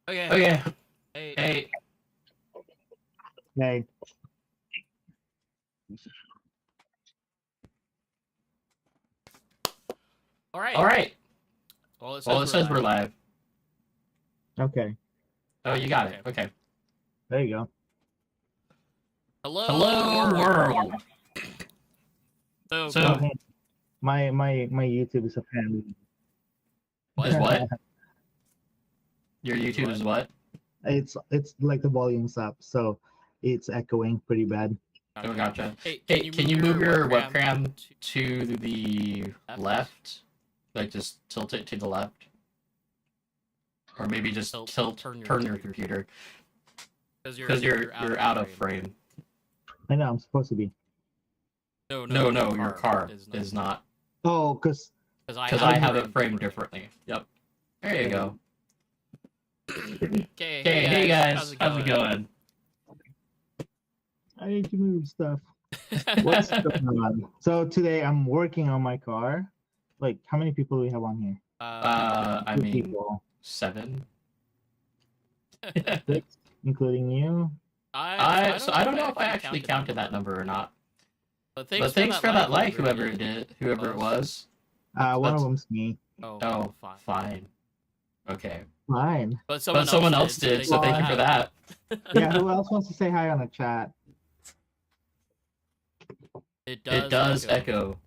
Okay. Okay. Hey. Hey. Hey. All right. All right. Well, it Says we're live. Okay. Oh, you got it. Okay. There you go. Hello, world. So, So, hey, my YouTube is a family. is what? Your YouTube is what? It's like the volume's up, so it's echoing pretty bad. Oh, gotcha. Hey, Hey, can you move your webcam to the left? Like, just tilt it to the left? Or maybe just turn your computer. Because you're out of frame. I know I'm supposed to be. No, your car is not. Oh, because I have it framed differently. Yep. There you go. Okay, Hey guys, how's it going? I need to move stuff. What's going on? So today I'm working on my car. Like, how many people do we have on here? I Two mean, people. 7. 6, including you. I don't know if I actually counted that number or not. But But thanks for that like, whoever it was. One of them's me. Oh, fine. Okay. Fine. But someone else did, so thank you for that. Yeah, who else wants to say hi on the chat? It does echo.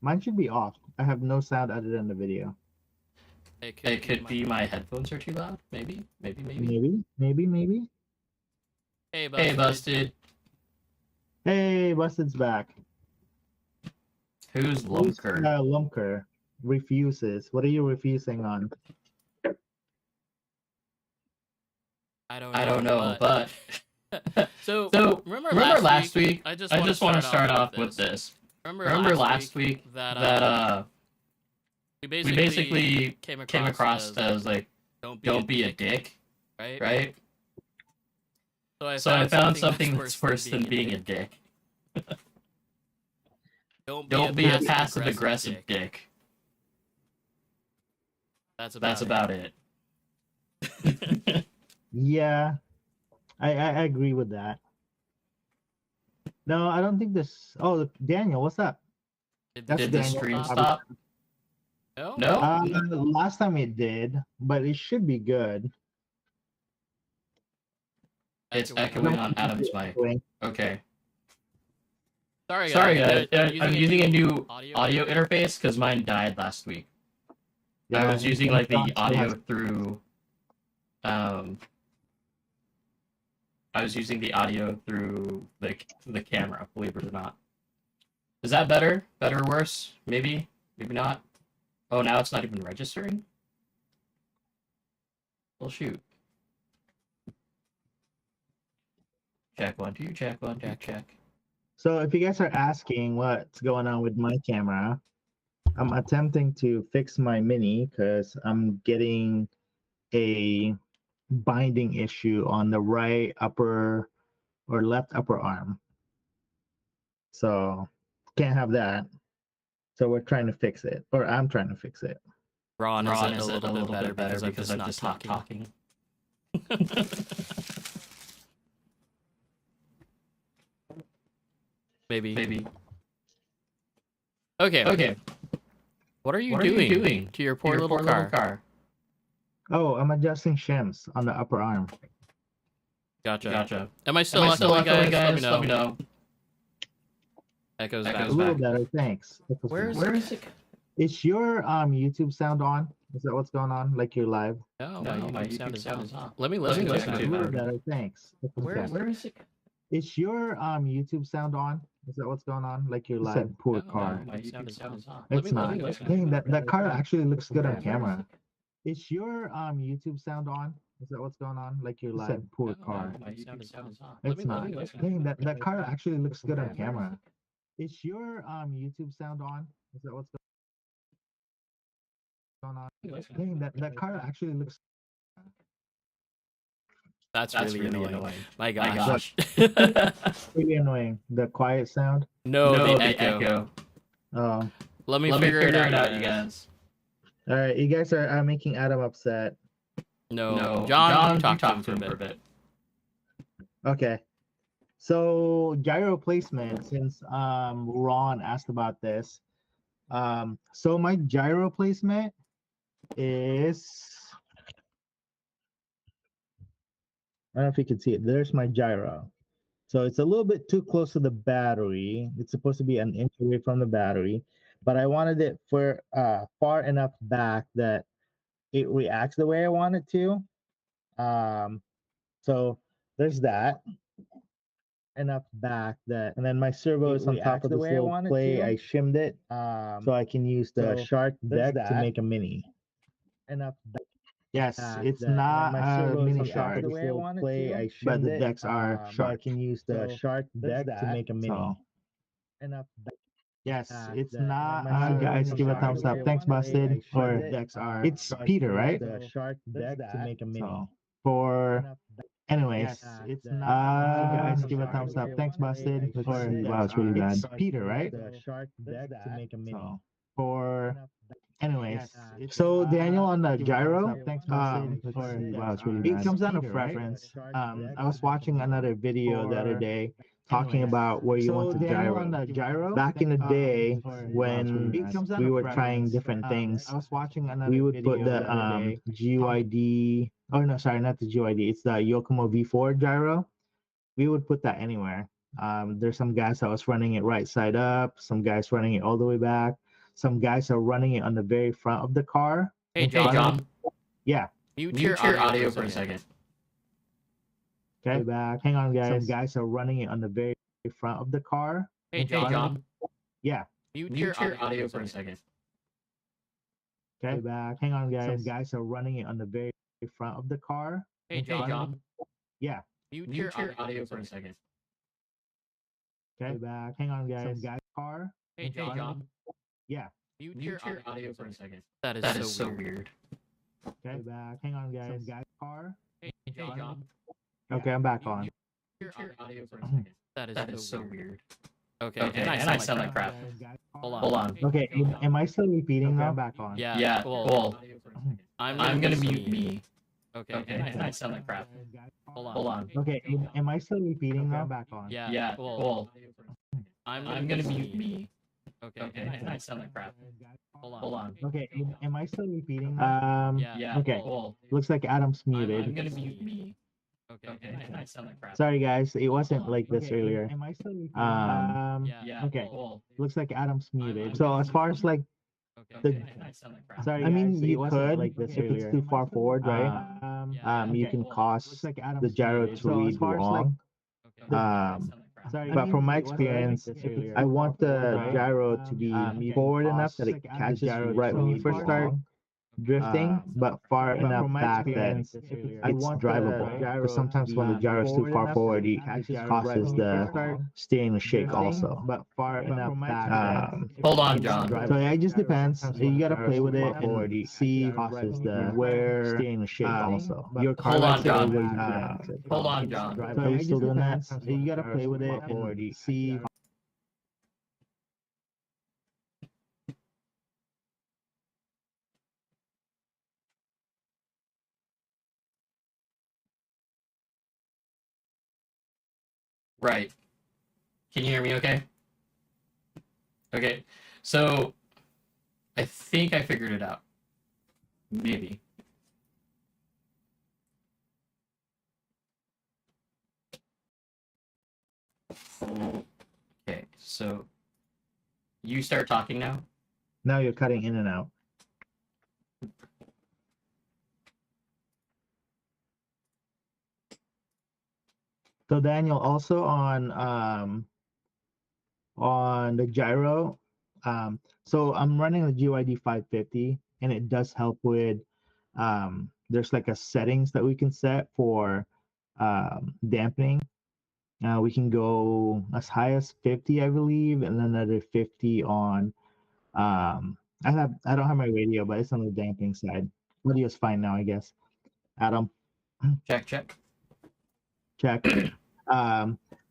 Mine should be off. I have no sound other than the video. It could be my headphones are too loud. Maybe. Maybe. Hey, Busted. Hey, Busted's back. Who's Lumker? Lumker refuses. What are you refusing on? I don't know, but so remember last week? I I just want to start off with this. Remember last week that we basically came across as like don't be a dick, right? So I found something that's worse than being a dick. Don't be a passive aggressive dick. That's about it. Yeah, I agree with that. No, I don't think this. Oh, Daniel, what's up? Did the screen stop? No. Last time it did, but it should be good. It's echoing on Adam's mic. Okay. Sorry guys. I'm using a new audio interface because mine died last week. Yeah, I was using like the audio through. I was using the audio through the camera. Believe it or not. Is that better? Better or worse? Maybe. Maybe not. Oh, now it's not even registering. Well, shoot. Check 1 2. Check 1 2. Check. So if you guys are asking what's going on with my camera, I'm attempting to fix my Mini because I'm getting a binding issue on the right upper or left upper arm. So can't have that. So we're trying to fix it, or I'm trying to fix it. Ron, is it a little bit better because I'm just not talking? Maybe. Okay. What are you doing to your poor little car? Oh, I'm adjusting shims on the upper arm. Gotcha. Am I still echoing, guys? Let me know. Echoes a little better, thanks. Where is it? Is your YouTube sound on? Is that what's going on? Like you're live? No, my YouTube sound is on. Let me listen to it. A little better, thanks. Where is it? Is your YouTube sound on? Is that what's going on? Like you're live? Poor car. My sound is on. It's not. Dang, that car actually looks good on camera. Is your YouTube sound on? Is that what's going on? Like you're live? Poor car. My sound is on. It's not. Dang, that car actually looks good on camera. Is your YouTube sound on? Is that what's going on? Dang, that car actually looks. That's really annoying. My gosh. Really annoying. The quiet sound? No, the echo. Oh. Let me figure it out, you guys. All right, you guys are making Adam upset. No, John, you talk to him to him for a bit. Okay. So gyro placement, since Ron asked about this. So my gyro placement is, I don't know if you can see it. There's my gyro. So it's a little bit too close to the battery. It's supposed to be an inch away from the battery, but I wanted it for far enough back that it reacts the way I want it to. So there's that enough back that, and then my servo is on top of this little play. I shimmed it so I can use the shark deck to make a mini. Enough. Yes, it's not a mini shark, but the decks are shark. So I can use the shark deck to make a mini. Enough. Yes, it's not. Guys, give a thumbs up. Thanks, Busted. Or it's Peter, right? The shark deck to make a mini. So for anyways, guys, give a thumbs up. Thanks, Busted. Wow, it's really bad. It's Peter, right? The shark deck to make a mini. So for anyways, so Daniel on the gyro. Wow, it's really bad. It comes down to preference. I was watching another video the other day talking about where you want to gyro. On the gyro. Back in the day when we were trying different things, we would put the GYD. Oh no, sorry, not the GYD. It's the Yokomo V4 gyro. We would put that anywhere. There's some guys that was running it right side up, some guys running it all the way back, some guys are running it on the very front of the car. Hey, John. Yeah. Mute your audio for a second. Okay. Back. Hang on, guys. Some guys are running it on the very front of the car. Hey, John. Yeah. Mute your audio for a second. Okay. Back. Hang on, guys. Some guys are running it on the very front of the car. Hey, John. Yeah. Mute your audio for a second. Okay. Back. Hang on, guys. Some guys car. Hey, John. Yeah. Mute your audio for a second. That is so weird. Okay. Back. Hang on, guys. Some guys car. Hey, John. Okay, I'm back on. Mute your audio for a second. That is so weird. Okay, and I sound like crap. Hold on. Okay, am I still repeating now? I'm back on. Yeah. Well, I'm gonna mute me. Okay, and I sound like crap. Hold on. Okay, am I still repeating now? I'm back on. Yeah. Well, I'm gonna mute me. Okay, and I sound like crap. Hold on. Okay, am I still repeating now? Yeah. Okay. Well, Looks like Adam's muted. I'm gonna mute me. Okay, and I sound like crap. Sorry guys, it wasn't like this earlier. Am I still repeating? Yeah. Okay. Well, Looks like Adam's muted. So as far as like okay, and I sound like crap. sorry, I mean you could like this if it's too far forward, right? You can cause the gyro to read wrong. But from my experience, I want the gyro to be forward enough that it catches right when you first start drifting, but far enough back that it's drivable. Because sometimes when the gyro is too far forward, it causes the steering to shake also. But far enough back. Hold on, John. So yeah, it just depends. You gotta play with it and see where steering to shake also. Your car Hold on, likes it, John. everybody's likes it. Hold on, John. So are you still doing that? You gotta play with it and see. Right. Can you hear me okay? Okay. So I think I figured it out. Maybe. Okay, so you start talking now. Now you're cutting in and out. So Daniel, also on the gyro, so I'm running the GYD 550, and it does help with there's like a settings that we can set for dampening. We can go as high as 50, I believe, and then another 50 on I don't have my radio, but it's on the dampening side. Radio's fine now, I guess. Adam, Check. check.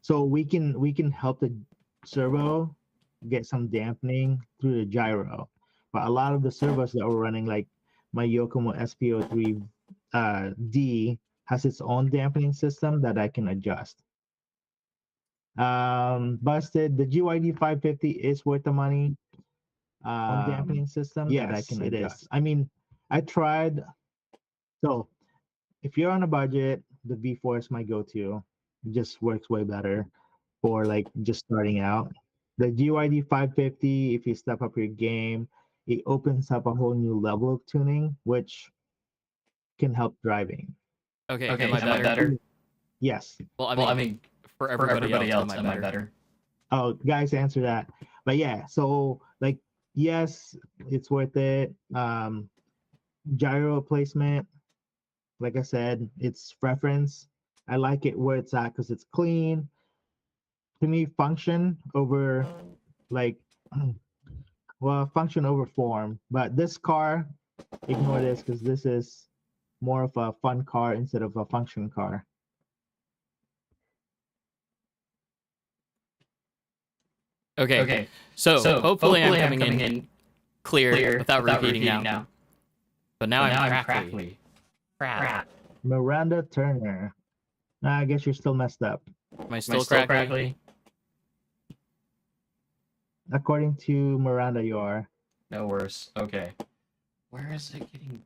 So we can help the servo get some dampening through the gyro, but a lot of the servos that were running, like my Yokomo SPO3 D, has its own dampening system that I can adjust. Busted. The GYD 550 is worth the money. Dampening system that I can adjust. Is. I mean, I tried. So if you're on a budget, the V4 is my go-to. It just works way better for like just starting out. The GYD 550, if you step up your game, it opens up a whole new level of tuning, which can help driving. Okay, Okay, am I better? Yes. Well, I mean, for everybody else, am I better? Oh, guys, answer that. But yeah, so like, yes, it's worth it. Gyro placement, like I said, it's preference. I like it where it's at because it's clean. To me, function over like, well, function over form. But this car, ignore this because this is more of a fun car instead of a function car. Okay. So hopefully I'm coming in clear without repeating now. But now I'm crackly. Crap. Miranda Turner. Nah, I guess you're still messed up. Am I still crackly? According to Miranda, you are. No worse. Okay. Where is it getting?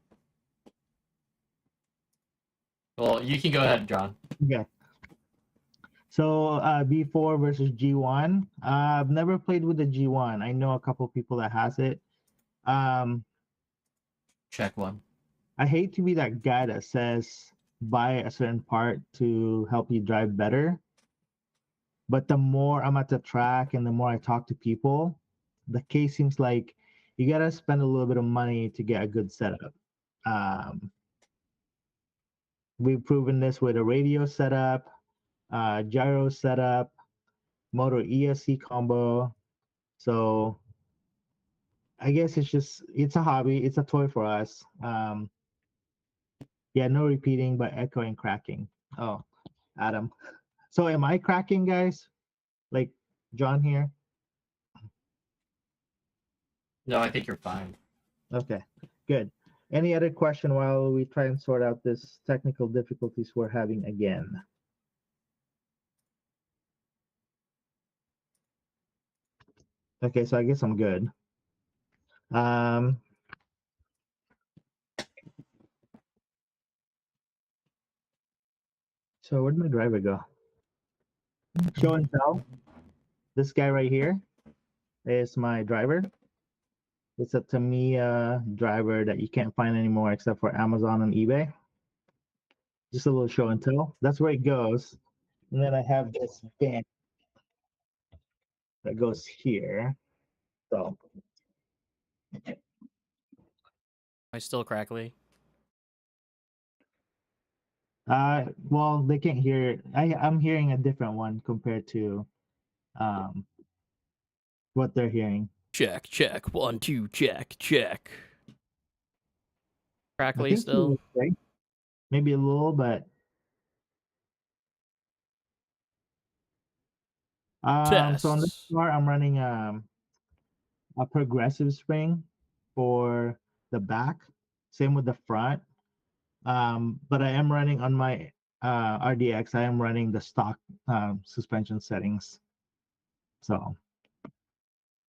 Well, you can go ahead, John. Okay. So B4 versus G1. I've never played with the G1. I know a couple people that has it. Check one. I hate to be that guy that says buy a certain part to help you drive better. But the more I'm at the track and the more I talk to people, the case seems like you gotta spend a little bit of money to get a good setup. We've proven this with a radio setup, gyro setup, motor ESC combo. So I guess it's a hobby, it's a toy for us. Yeah, no repeating, but echoing, cracking. Oh, Adam. So am I cracking, guys? Like John here? No, I think you're fine. Okay, good. Any other question while we try and sort out this technical difficulties we're having again? Okay, so I guess I'm good. So where'd my driver go? Show and tell. This guy right here is my driver. It's a Tamiya driver that you can't find anymore except for Amazon and eBay. Just a little show and tell. That's where it goes. And then I have this band that goes here. So Am I still crackly? well, they can't hear it. I'm hearing a different one compared to what they're hearing. Check. 1, 2, check. Crackly still? Okay. Maybe a little, but Test. so on this car I'm running a progressive spring for the back. Same with the front. But I am running on my RDX. I am running the stock suspension settings. So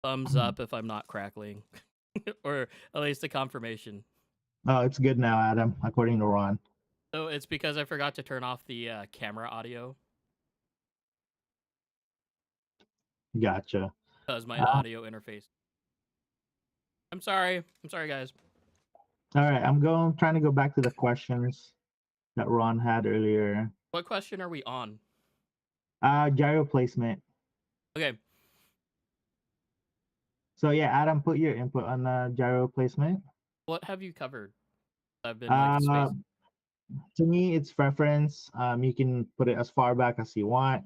Thumbs up if I'm not crackling, or at least a confirmation. oh, it's good now, Adam, according to Ron. So it's because I forgot to turn off the camera audio. Gotcha. Because my audio interface. I'm sorry, guys. All right, trying to go back to the questions that Ron had earlier. What question are we on? Gyro placement. Okay. So yeah, Adam, put your input on the gyro placement. What have you covered? I've been like space. To me, it's preference. You can put it as far back as you want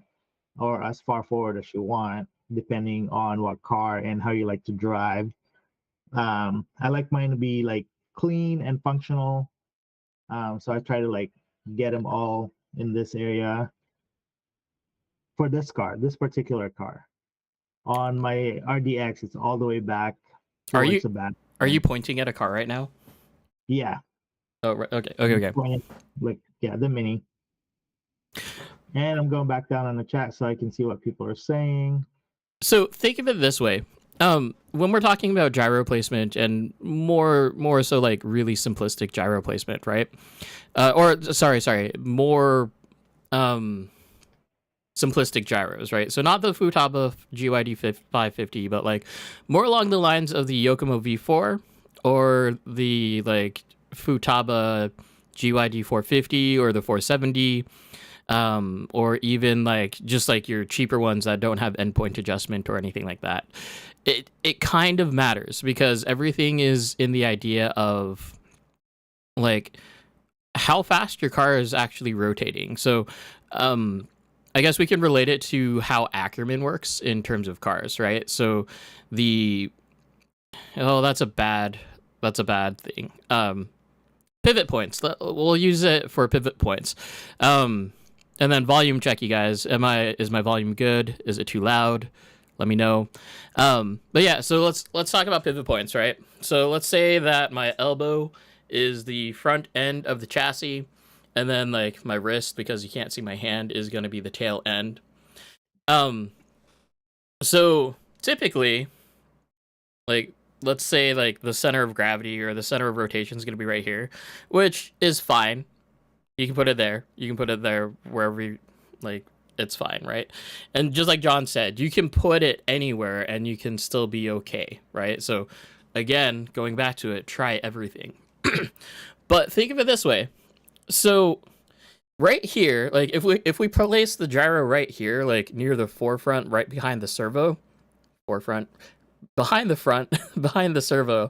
or as far forward as you want, depending on what car and how you like to drive. I like mine to be like clean and functional. So I try to like get them all in this area for this particular car. On my RDX, it's all the way back towards the back. Are you pointing at a car right now? Yeah. Oh, right. Okay. Like, yeah, the Mini. And I'm going back down on the chat so I can see what people are saying. So think of it this way. When we're talking about gyro placement and more so like really simplistic gyro placement, right? More simplistic gyros, right? So not the Futaba GYD 550, but like more along the lines of the Yokomo V4 or the like Futaba GYD 450 or the 470. Or even like just like your cheaper ones that don't have endpoint adjustment or anything like that. It kind of matters because everything is in the idea of like how fast your car is actually rotating. So, I guess we can relate it to how Ackerman works in terms of cars, right? So, that's a bad thing. Pivot points. We'll use it for pivot points. And then volume check, you guys. Is my volume good? Is it too loud? Let me know. But yeah, so let's talk about pivot points, right? So let's say that my elbow is the front end of the chassis, and then like my wrist, because you can't see my hand, is going to be the tail end. So typically, like let's say like the center of gravity or the center of rotation is going to be right here, which is fine. You can put it there. You can put it there wherever you like. It's fine, right? And just like John said, you can put it anywhere and you can still be okay, right? So again, going back to it, try everything. But think of it this way. So right here, like if we place the gyro right here, like near the forefront, right behind the servo, behind the front, behind the servo,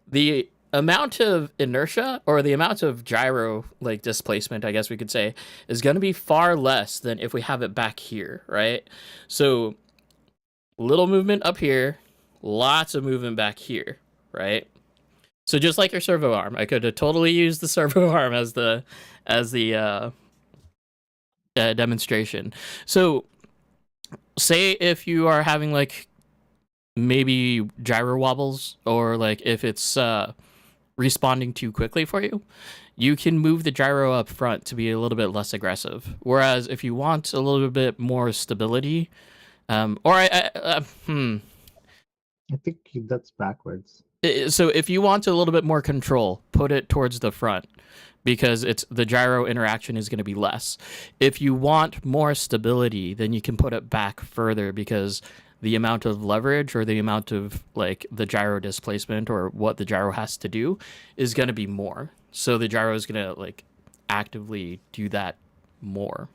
the amount of inertia or the amount of gyro like displacement, I guess we could say, is going to be far less than if we have it back here, right? So little movement up here, lots of movement back here, right? So just like your servo arm, I could have totally used the servo arm as the demonstration. So say if you are having like maybe gyro wobbles, or like if it's responding too quickly for you, you can move the gyro up front to be a little bit less aggressive. Whereas if you want a little bit more stability, I think that's backwards. So if you want a little bit more control, put it towards the front because the gyro interaction is going to be less. If you want more stability, then you can put it back further because the amount of leverage or the amount of like the gyro displacement or what the gyro has to do is going to be more. So the gyro is going to like actively do that more.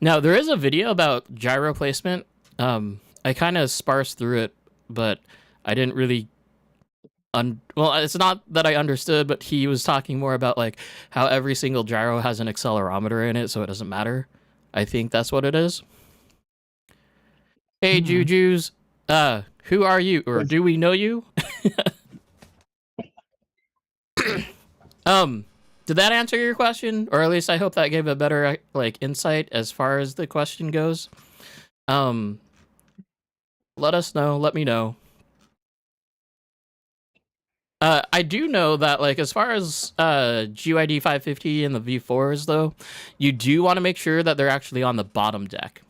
Now there is a video about gyro placement. I kind of sparse through it, but I didn't really well, it's not that I understood, but he was talking more about like how every single gyro has an accelerometer in it, so it doesn't matter. I think that's what it is. Hey, Jujus, who are you, or do we know you? Did that answer your question, or at least I hope that gave a better like insight as far as the question goes? Let us know. Let me know. I do know that, like, as far as GYD 550 and the V4s, though, you do want to make sure that they're actually on the bottom deck.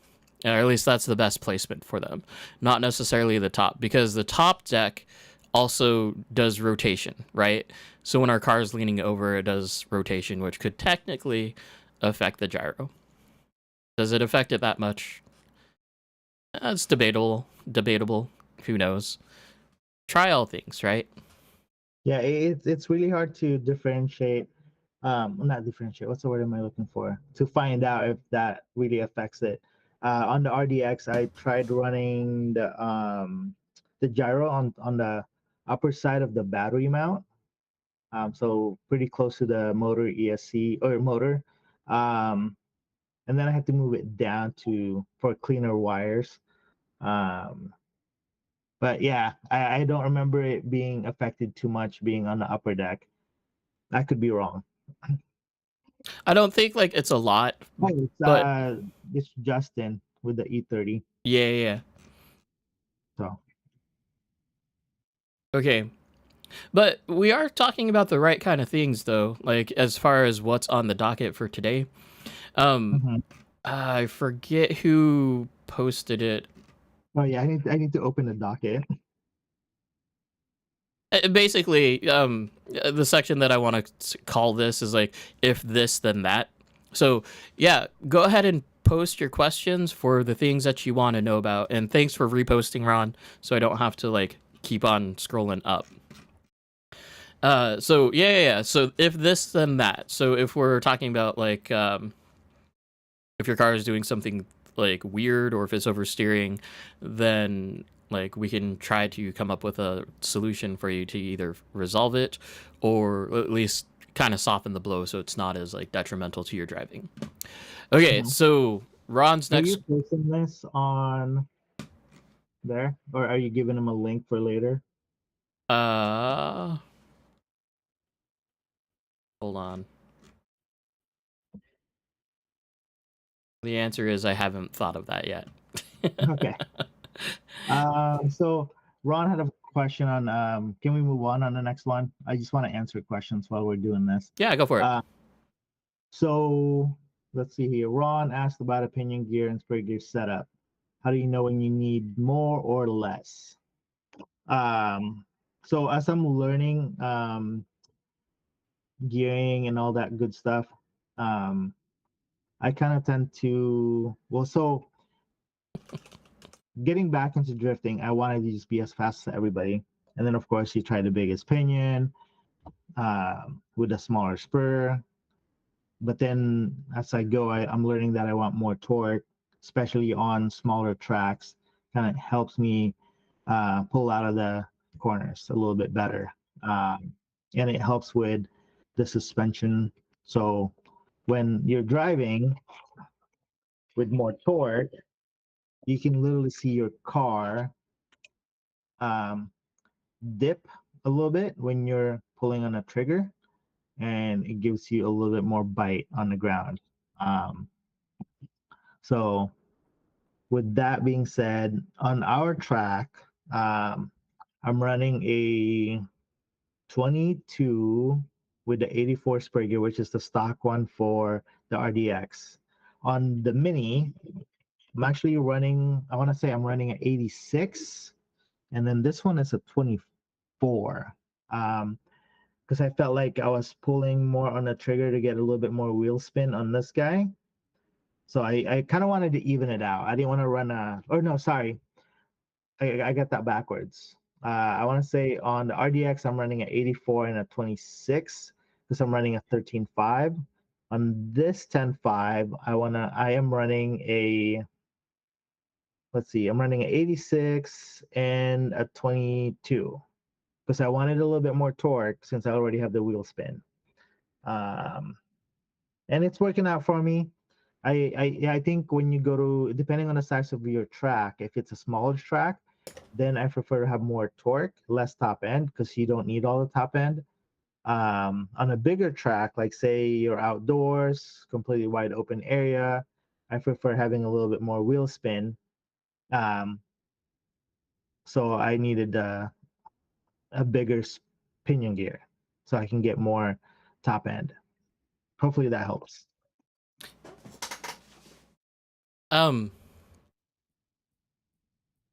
Or at least that's the best placement for them. Not necessarily the top, because the top deck also does rotation, right? So when our car is leaning over, it does rotation, which could technically affect the gyro. Does it affect it that much? It's debatable. Who knows? Try all things, right? Yeah, it's really hard to differentiate. Not differentiate. What's the word am I looking for? To find out if that really affects it. On the RDX, I tried running the gyro on the upper side of the battery mount. So pretty close to the motor ESC or motor. And then I had to move it down for cleaner wires. But yeah, I don't remember it being affected too much being on the upper deck. I could be wrong. I don't think like it's a lot, but it's Justin with the E30. Yeah. So Okay. But we are talking about the right kind of things, though. Like as far as what's on the docket for today. Um, Mhm. I forget who posted it. Oh yeah, I need to open the docket. Basically, the section that I want to call this is like if this then that. So yeah, go ahead and post your questions for the things that you want to know about. And thanks for reposting, Ron, so I don't have to like keep on scrolling up. So yeah. So if this then that. So if we're talking about like if your car is doing something like weird or if it's oversteering, then like we can try to come up with a solution for you to either resolve it or at least kind of soften the blow so it's not as like detrimental to your driving. Okay, Mhm. so Ron's Are you next. posting this on there, or are you giving him a link for later? uh Hold on. The answer is I haven't thought of that yet. Okay. So Ron had a question on. Can we move on the next one? I just want to answer questions while we're doing this. Yeah, go for it. So let's see here. Ron asked about opinion gear and spray gear setup. How do you know when you need more or less? Um, so as I'm learning gearing and all that good stuff, um, I kind of tend to so getting back into drifting, I wanted to just be as fast as everybody. And then of course you try the biggest pinion with a smaller spur. But then as I go, I'm learning that I want more torque, especially on smaller tracks. Kind of helps me pull out of the corners a little bit better. And it helps with the suspension. So when you're driving with more torque, you can literally see your car um, dip a little bit when you're pulling on a trigger, and it gives you a little bit more bite on the ground. Um, so with that being said, on our track, um, I'm running a 22 with the 84 spray gear, which is the stock one for the RDX. On the Mini, I'm actually running, I want to say I'm running an 86, and then this one is a 24. Because I felt like I was pulling more on the trigger to get a little bit more wheel spin on this guy. So I kind of wanted to even it out. I didn't want to run or no, sorry, I got that backwards. I want to say on the RDX, I'm running a 84 and a 26 because I'm running a 13.5. On this 10.5, I am running let's see, I'm running an 86 and a 22 because I wanted a little bit more torque since I already have the wheel spin. Um, and it's working out for me. I think when you go to, depending on the size of your track, if it's a smaller track, then I prefer to have more torque, less top end, because you don't need all the top end. On a bigger track, like say you're outdoors, completely wide open area, I prefer having a little bit more wheel spin. Um, so I needed a bigger pinion gear so I can get more top end. Hopefully that helps. Um,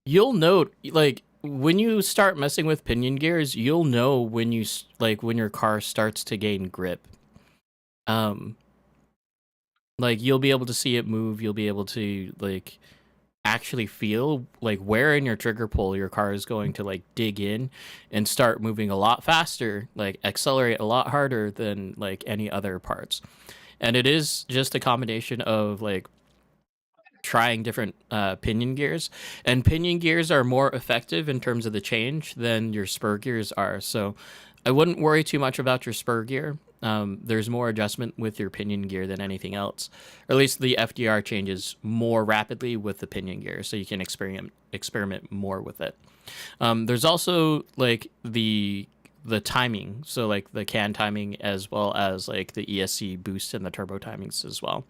you'll note like when you start messing with pinion gears, you'll know when like when your car starts to gain grip. Um, like you'll be able to see it move. You'll be able to like actually feel like where in your trigger pull your car is going to like dig in and start moving a lot faster, like accelerate a lot harder than like any other parts. And it is just a combination of like trying different pinion gears, and pinion gears are more effective in terms of the change than your spur gears are. So I wouldn't worry too much about your spur gear. There's more adjustment with your pinion gear than anything else, or at least the FDR changes more rapidly with the pinion gear, so you can experiment more with it. There's also like the timing, so like the can timing as well as like the ESC boost and the turbo timings as well.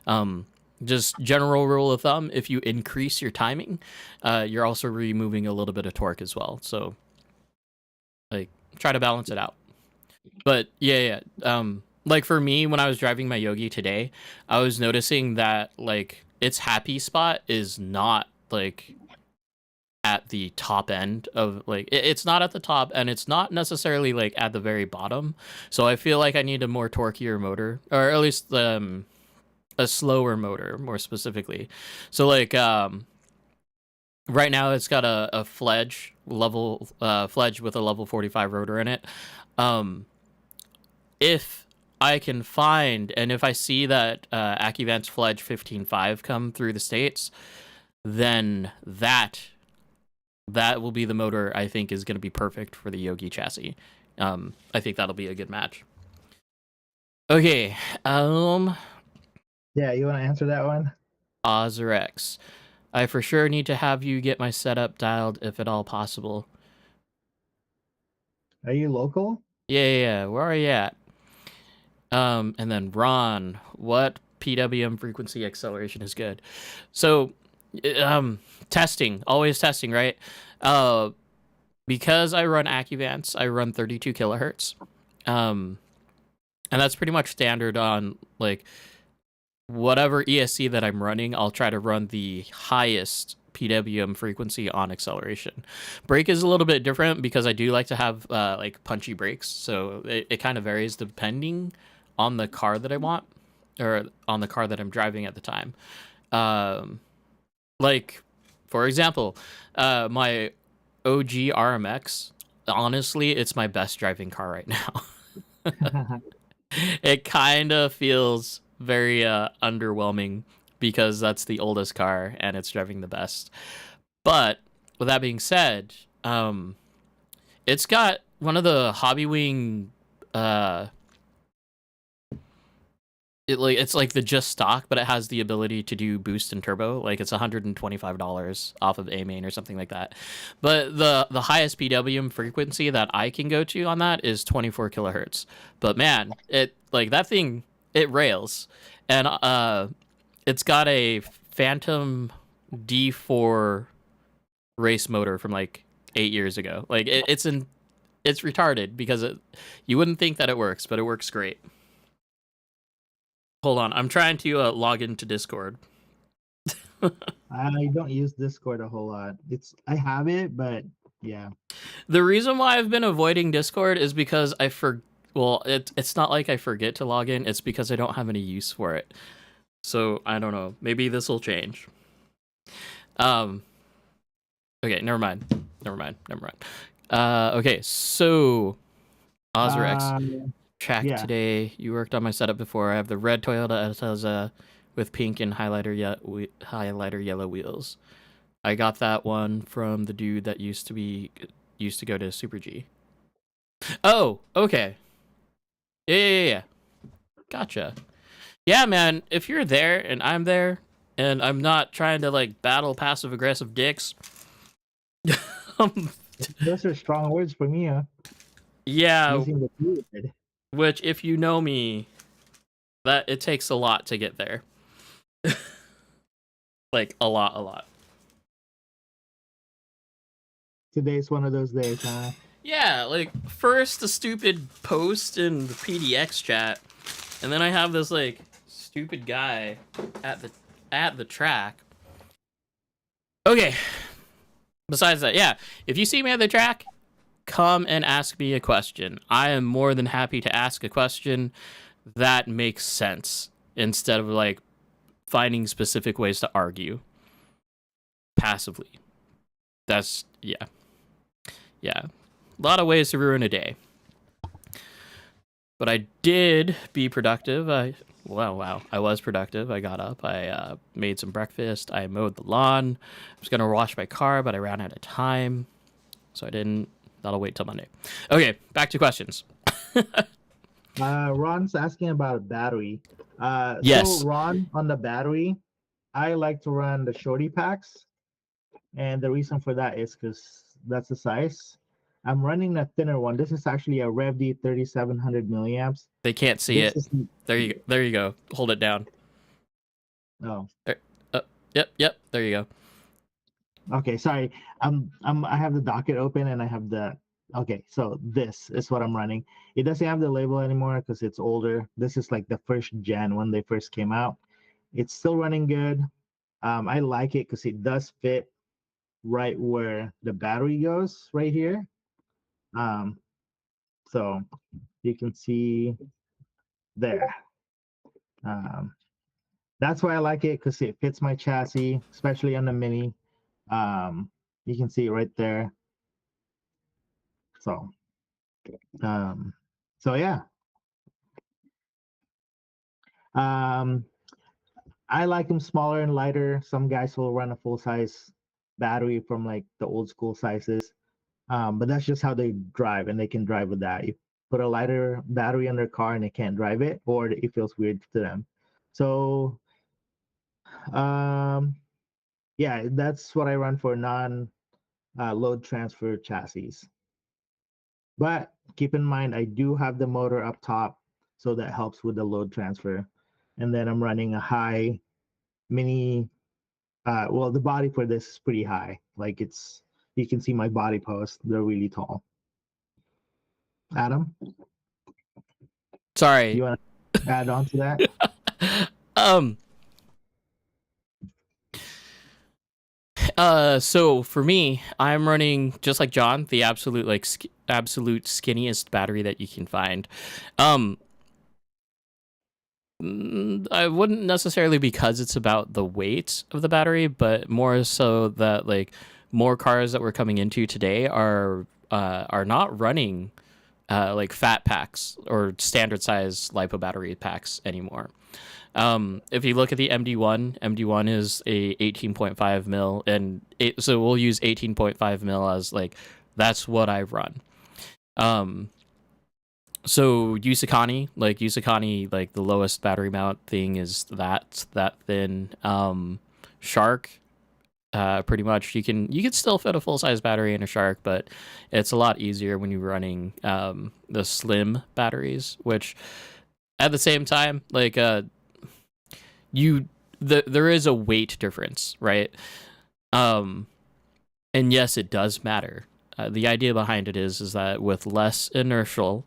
Um, just general rule of thumb, if you increase your timing, you're also removing a little bit of torque as well. So Like try to balance it out. But yeah. Like for me, when I was driving my Yogi today, I was noticing that like its happy spot is not like at the top end of like it's not at the top, and it's not necessarily like at the very bottom. So I feel like I need a more torquier motor, or at least a slower motor more specifically. So like right now it's got a fledge fledge with a level 45 rotor in it. If I can find, and if I see that AccuVance Fledge 15.5 come through the States, then that will be the motor I think is going to be perfect for the Yogi chassis. I think that'll be a good match. Okay. Yeah, you want to answer that one? Ozrex. I for sure need to have you get my setup dialed if at all possible. Are you local? Yeah. Where are you at? And then Ron, what PWM frequency acceleration is good? So, testing, always testing, right? Because I run AccuVance, I run 32 kilohertz. And that's pretty much standard on like whatever ESC that I'm running. I'll try to run the highest PWM frequency on acceleration. Brake is a little bit different because I do like to have like punchy brakes, so it kind of varies depending on the car that I want, or on the car that I'm driving at the time. Like for example, my OG RMX, honestly, it's my best driving car right now. It kind of feels very underwhelming because that's the oldest car and it's driving the best. But with that being said, it's got one of the Hobby Wing it's like the just stock, but it has the ability to do boost and turbo. Like it's $125 off of A main or something like that. But the highest PWM frequency that I can go to on that is 24 kilohertz. But man, it like that thing, it rails, and it's got a Phantom D4 race motor from like 8 years ago. Like it's retarded because you wouldn't think that it works, but it works great. Hold on, I'm trying to log into Discord. I don't use Discord a whole lot. I have it, but yeah. The reason why I've been avoiding Discord is because it's not like I forget to log in, it's because I don't have any use for it. So I don't know. Maybe this will change. Okay, never mind. Okay, so Ozrex. Track today. You worked on my setup before. I have the red Toyota Altaza with pink and highlighter yellow wheels. I got that one from the dude that used to go to Super G. Oh, okay. Yeah. Gotcha. Yeah, man, if you're there and I'm there and I'm not trying to like battle passive aggressive dicks. Those are strong words for me, huh? Yeah. Using the fluid. Which, if you know me, that it takes a lot to get there. Like a lot. Today's one of those days, huh? Yeah, like first a stupid post in the PDX chat, and then I have this like stupid guy at the track. Okay. Besides that, yeah, if you see me at the track, come and ask me a question. I am more than happy to ask a question that makes sense instead of like finding specific ways to argue passively. That's yeah. A lot of ways to ruin a day. But I did be productive. I was productive. I got up. I made some breakfast. I mowed the lawn. I was gonna wash my car, but I ran out of time, so I didn't. That'll wait till Monday. Okay, back to questions. Ron's asking about a battery. Yes. So Ron, on the battery, I like to run the shorty packs, and the reason for that is because that's the size. I'm running a thinner one. This is actually a RevD 3700 milliamps. They can't see it. There you go. Hold it down. Oh. Yep. There you go. Okay, sorry. I have the docket open and I have the Okay, so this is what I'm running. It doesn't have the label anymore because it's older. This is like the first gen when they first came out. It's still running good. I like it because it does fit right where the battery goes, right here. Um, so you can see there. Um, that's why I like it because it fits my chassis, especially on the Mini. Um, you can see it right there. So, um, so yeah. Um, I like them smaller and lighter. Some guys will run a full size battery from like the old school sizes. But that's just how they drive, and they can drive with that. You put a lighter battery on their car and they can't drive it, or it feels weird to them. So, um, yeah, that's what I run for non load transfer chassis. But keep in mind, I do have the motor up top, so that helps with the load transfer. And then I'm running a high mini. Well, the body for this is pretty high. Like you can see my body posts; they're really tall. Adam, Sorry. you want to add on to that? um. So for me, I'm running just like John, the absolute absolute skinniest battery that you can find. Um, I wouldn't necessarily because it's about the weight of the battery, but more so that like more cars that we're coming into today are not running like fat packs or standard size lipo battery packs anymore. If you look at the MD1 is a 18.5 mil, and so we'll use 18.5 mil as like that's what I run. So Yusakani, like the lowest battery mount thing is that thin. Shark, pretty much you can still fit a full size battery in a Shark, but it's a lot easier when you're running the slim batteries, which at the same time like there is a weight difference, right? Um, and yes, it does matter. The idea behind it is that with less inertial,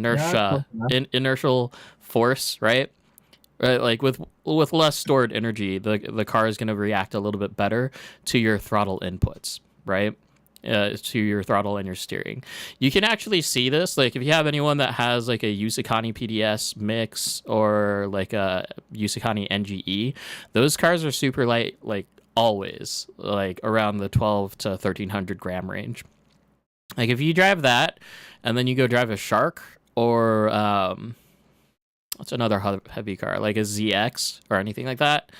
Yeah, close inertia, enough. inertial force, right? Right, like with less stored energy, the car is going to react a little bit better to your throttle inputs, right? To your throttle and your steering. You can actually see this, like if you have anyone that has like a Yusakani PDS mix or like a Yusakani NGE, those cars are super light, like always, like around the 12 to 1300 gram range. Like if you drive that, and then you go drive a Shark or what's another heavy car like a ZX or anything like that,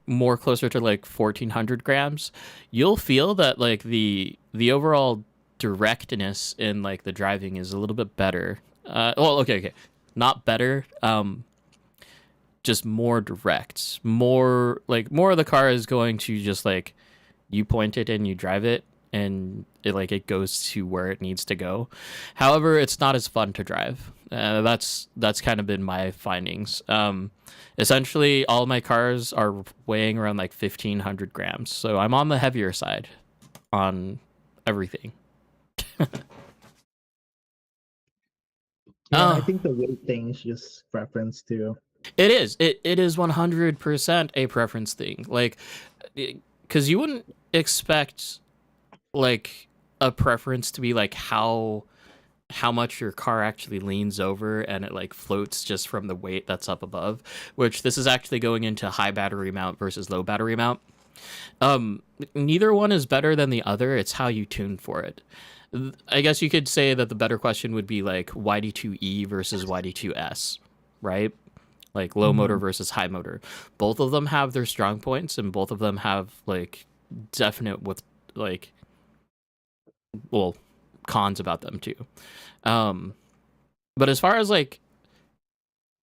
more closer to like 1400 grams, you'll feel that like the overall directness in like the driving is a little bit better. Well, okay, not better. Just more direct. More of the car is going to just like you point it and you drive it, and it goes to where it needs to go. However, it's not as fun to drive. That's kind of been my findings. Essentially, all my cars are weighing around like 1500 grams, so I'm on the heavier side on everything. Yeah, I Oh, think the weight thing is just preference too. it is. It is 100% a preference thing. Like, because you wouldn't expect like a preference to be like how much your car actually leans over and it like floats just from the weight that's up above, which this is actually going into high battery mount versus low battery mount. um Neither one is better than the other, it's how you tune for it. I guess you could say that the better question would be like YD2E versus YD2S, right? Like low motor Mhm. versus high motor. Both of them have their strong points, and both of them have like definite with like well cons about them too. um but as far as like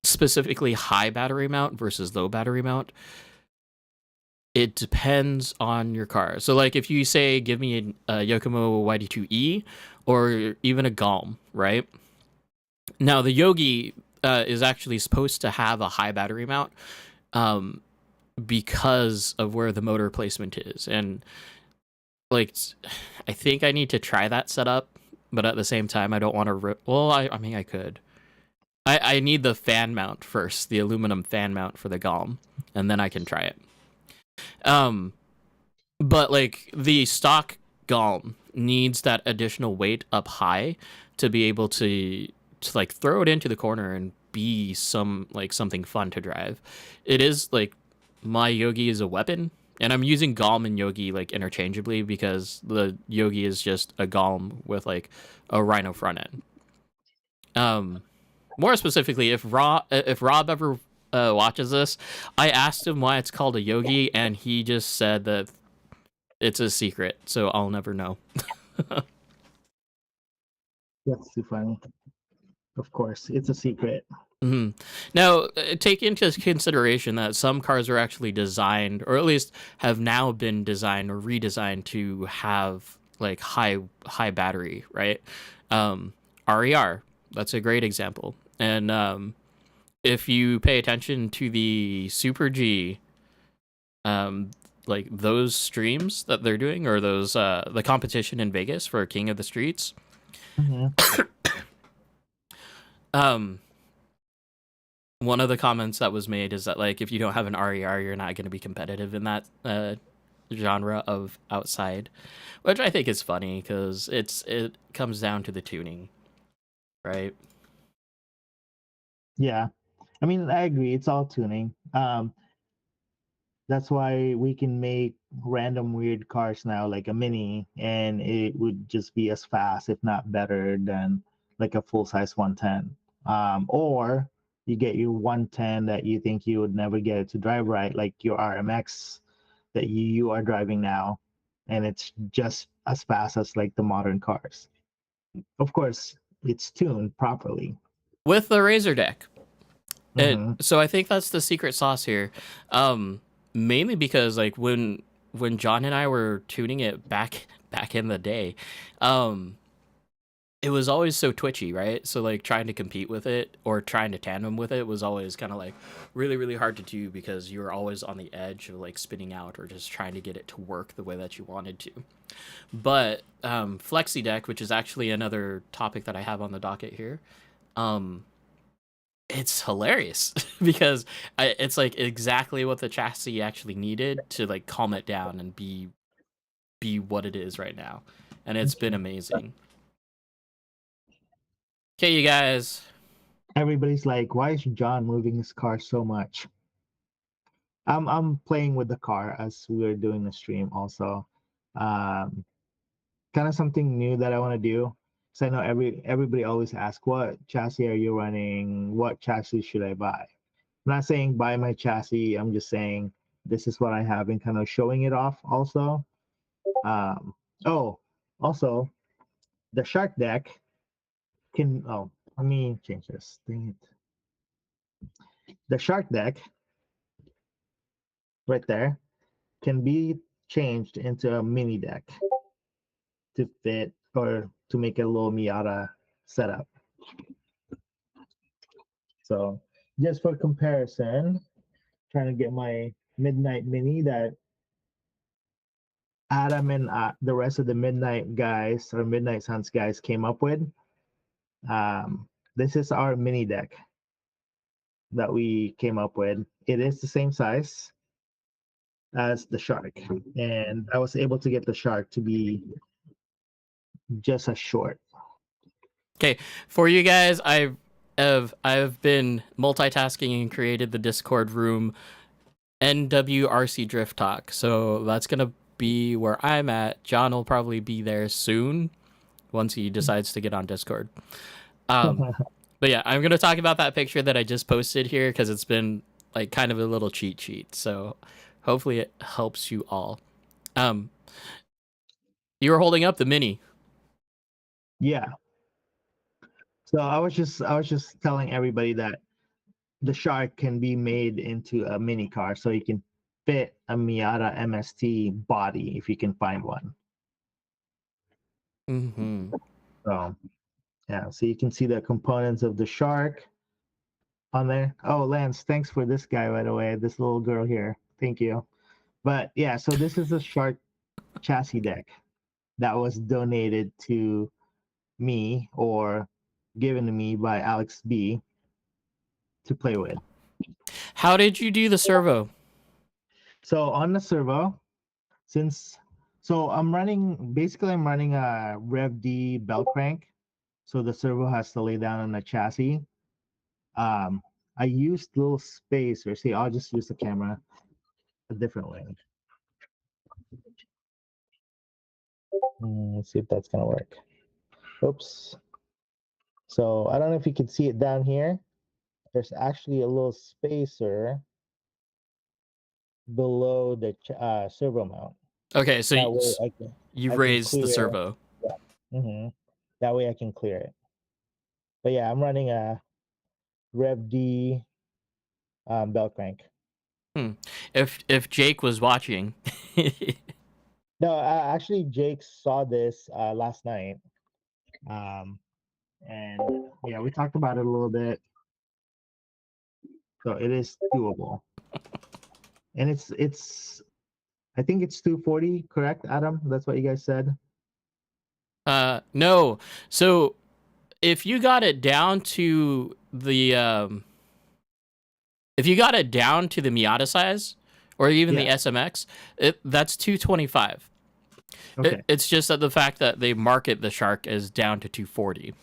specifically high battery mount versus low battery mount, it depends on your car. So like if you say give me a Yokomo YD2E or even a Galm, right? Now the Yogi is actually supposed to have a high battery mount, um because of where the motor placement is. And like, I think I need to try that setup, but at the same time, I don't want to. Well, I mean, I could. I need the fan mount first, the aluminum fan mount for the GOM, and then I can try it. But like the stock GOM needs that additional weight up high to be able to like throw it into the corner and be something fun to drive. It is like my Yogi is a weapon, and I'm using GOM and Yogi like interchangeably because the Yogi is just a GOM with like a Rhino front end. More specifically, if Rob ever watches this, I asked him why it's called a Yogi, and he just said that it's a secret, so I'll never know. That's too funny. Of course, it's a secret. Mm-hmm. Now, take into consideration that some cars are actually designed, or at least have now been designed or redesigned to have like high battery, right? RER, that's a great example. And if you pay attention to the Super G, like those streams that they're doing, or those the competition in Vegas for King of the Streets, one of the comments that was made is that like if you don't have an RER, you're not going to be competitive in that genre of outside, which I think is funny because it comes down to the tuning, right? Yeah, I mean, I agree. It's all tuning. That's why we can make random weird cars now, like a mini, and it would just be as fast, if not better, than like a full size 110. Or you get your 110 that you think you would never get it to drive right, like your RMX that you are driving now, and it's just as fast as like the modern cars. Of course, it's tuned properly. With the Razor deck. Mm-hmm. So I think that's the secret sauce here. Mainly because like when John and I were tuning it back in the day, it was always so twitchy, right? So like trying to compete with it or trying to tandem with it was always kind of like really hard to do because you were always on the edge of like spinning out or just trying to get it to work the way that you wanted to. But Flexi deck, which is actually another topic that I have on the docket here, it's hilarious because it's like exactly what the chassis actually needed to like calm it down and be what it is right now, and it's been amazing. Okay, you guys. Everybody's like, why is John moving his car so much? I'm playing with the car as we're doing the stream also. Um, Kind of something new that I want to do. So I know everybody always asks, what chassis are you running? What chassis should I buy? I'm not saying buy my chassis. I'm just saying this is what I have and kind of showing it off also. Um, oh, also the shark deck can. Oh, let me change this. Dang it. The shark deck right there can be changed into a mini deck to fit or to make a little Miata setup. So just for comparison, trying to get my Midnight Mini that Adam and the rest of the Midnight guys or Midnight Suns guys came up with. This is our mini deck that we came up with. It is the same size as the Shark, and I was able to get the Shark to be just as short. Okay, for you guys, I've been multitasking and created the Discord room NWRC Drift Talk. So that's gonna be where I'm at. John will probably be there soon once he decides to get on Discord. But yeah, I'm gonna talk about that picture that I just posted here because it's been like kind of a little cheat sheet. So hopefully it helps you all. You were holding up the mini. Yeah. So I was just telling everybody that the Shark can be made into a mini car, so you can fit a Miata MST body if you can find one. Mm-hmm. So yeah, so you can see the components of the Shark on there. Oh, Lance, thanks for this guy, by the way, this little girl here. Thank you. But yeah, so this is a Shark chassis deck that was donated to me or given to me by Alex B to play with. How did you do the servo? So on the servo, since I'm running a Rev D belt crank, so the servo has to lay down on the chassis. I used little spacer. See, I'll just use the camera a different way. Let's see if that's gonna work. Oops. So I don't know if you can see it down here. There's actually a little spacer below the servo mount. Okay, so That way you I can raised the clear. servo. Yeah. That way I can clear it. But yeah, I'm running a Rev D belt crank. If Jake was watching. No, actually Jake saw this last night. And yeah, we talked about it a little bit. So it is doable. And it's I think it's 240, correct, Adam? That's what you guys said. No. So if you got it down to the Miata size or even the SMX, that's 225. Okay. It's just that the fact that they market the Shark as down to 240.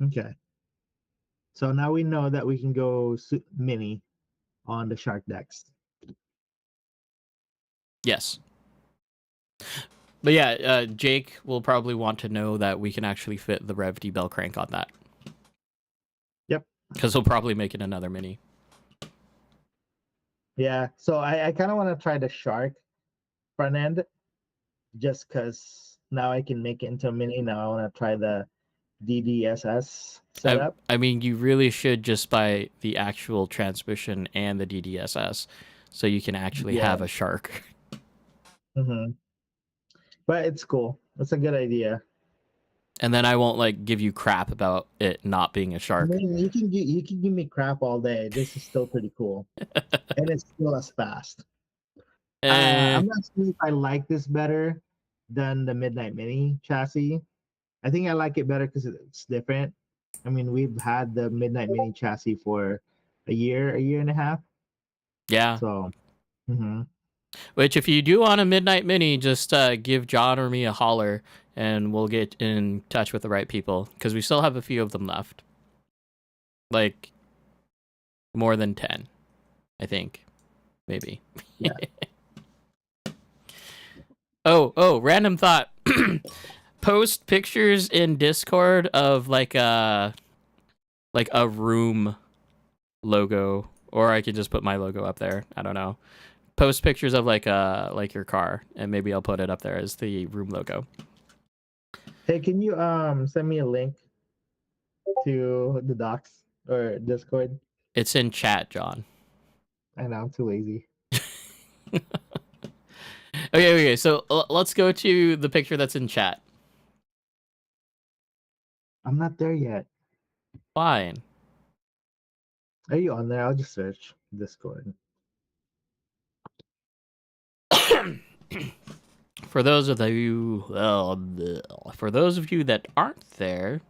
Okay. So now we know that we can go mini on the Shark decks. Yes. But yeah, Jake will probably want to know that we can actually fit the Rev D bell crank on that. Yep. Because he'll probably make it another mini. Yeah. So I kind of want to try the Shark front end just because now I can make it into a mini. Now I want to try the DDSS setup. I mean, you really should just buy the actual transmission and the DDSS so you can actually have a Shark. But it's cool. It's a good idea. And then I won't like give you crap about it not being a Shark. I mean, you can give me crap all day. This is still pretty cool, and it's still as fast. I'm not sure if I like this better than the Midnight Mini chassis. I think I like it better because it's different. I mean, we've had the Midnight Mini chassis for a year and a half. Yeah. So, Which, if you do want a Midnight Mini, just give John or me a holler, and we'll get in touch with the right people because we still have a few of them left. Like more than 10, I think, maybe. Yeah. Oh, random thought. Post pictures in Discord of like a room logo, or I could just put my logo up there. I don't know. Post pictures of like your car, and maybe I'll put it up there as the room logo. Hey, can you send me a link to the docs or Discord? It's in chat, John. I know I'm too lazy. Okay. So let's go to the picture that's in chat. I'm not there yet. Fine. Are you on there? I'll just search Discord. For those of you that aren't there,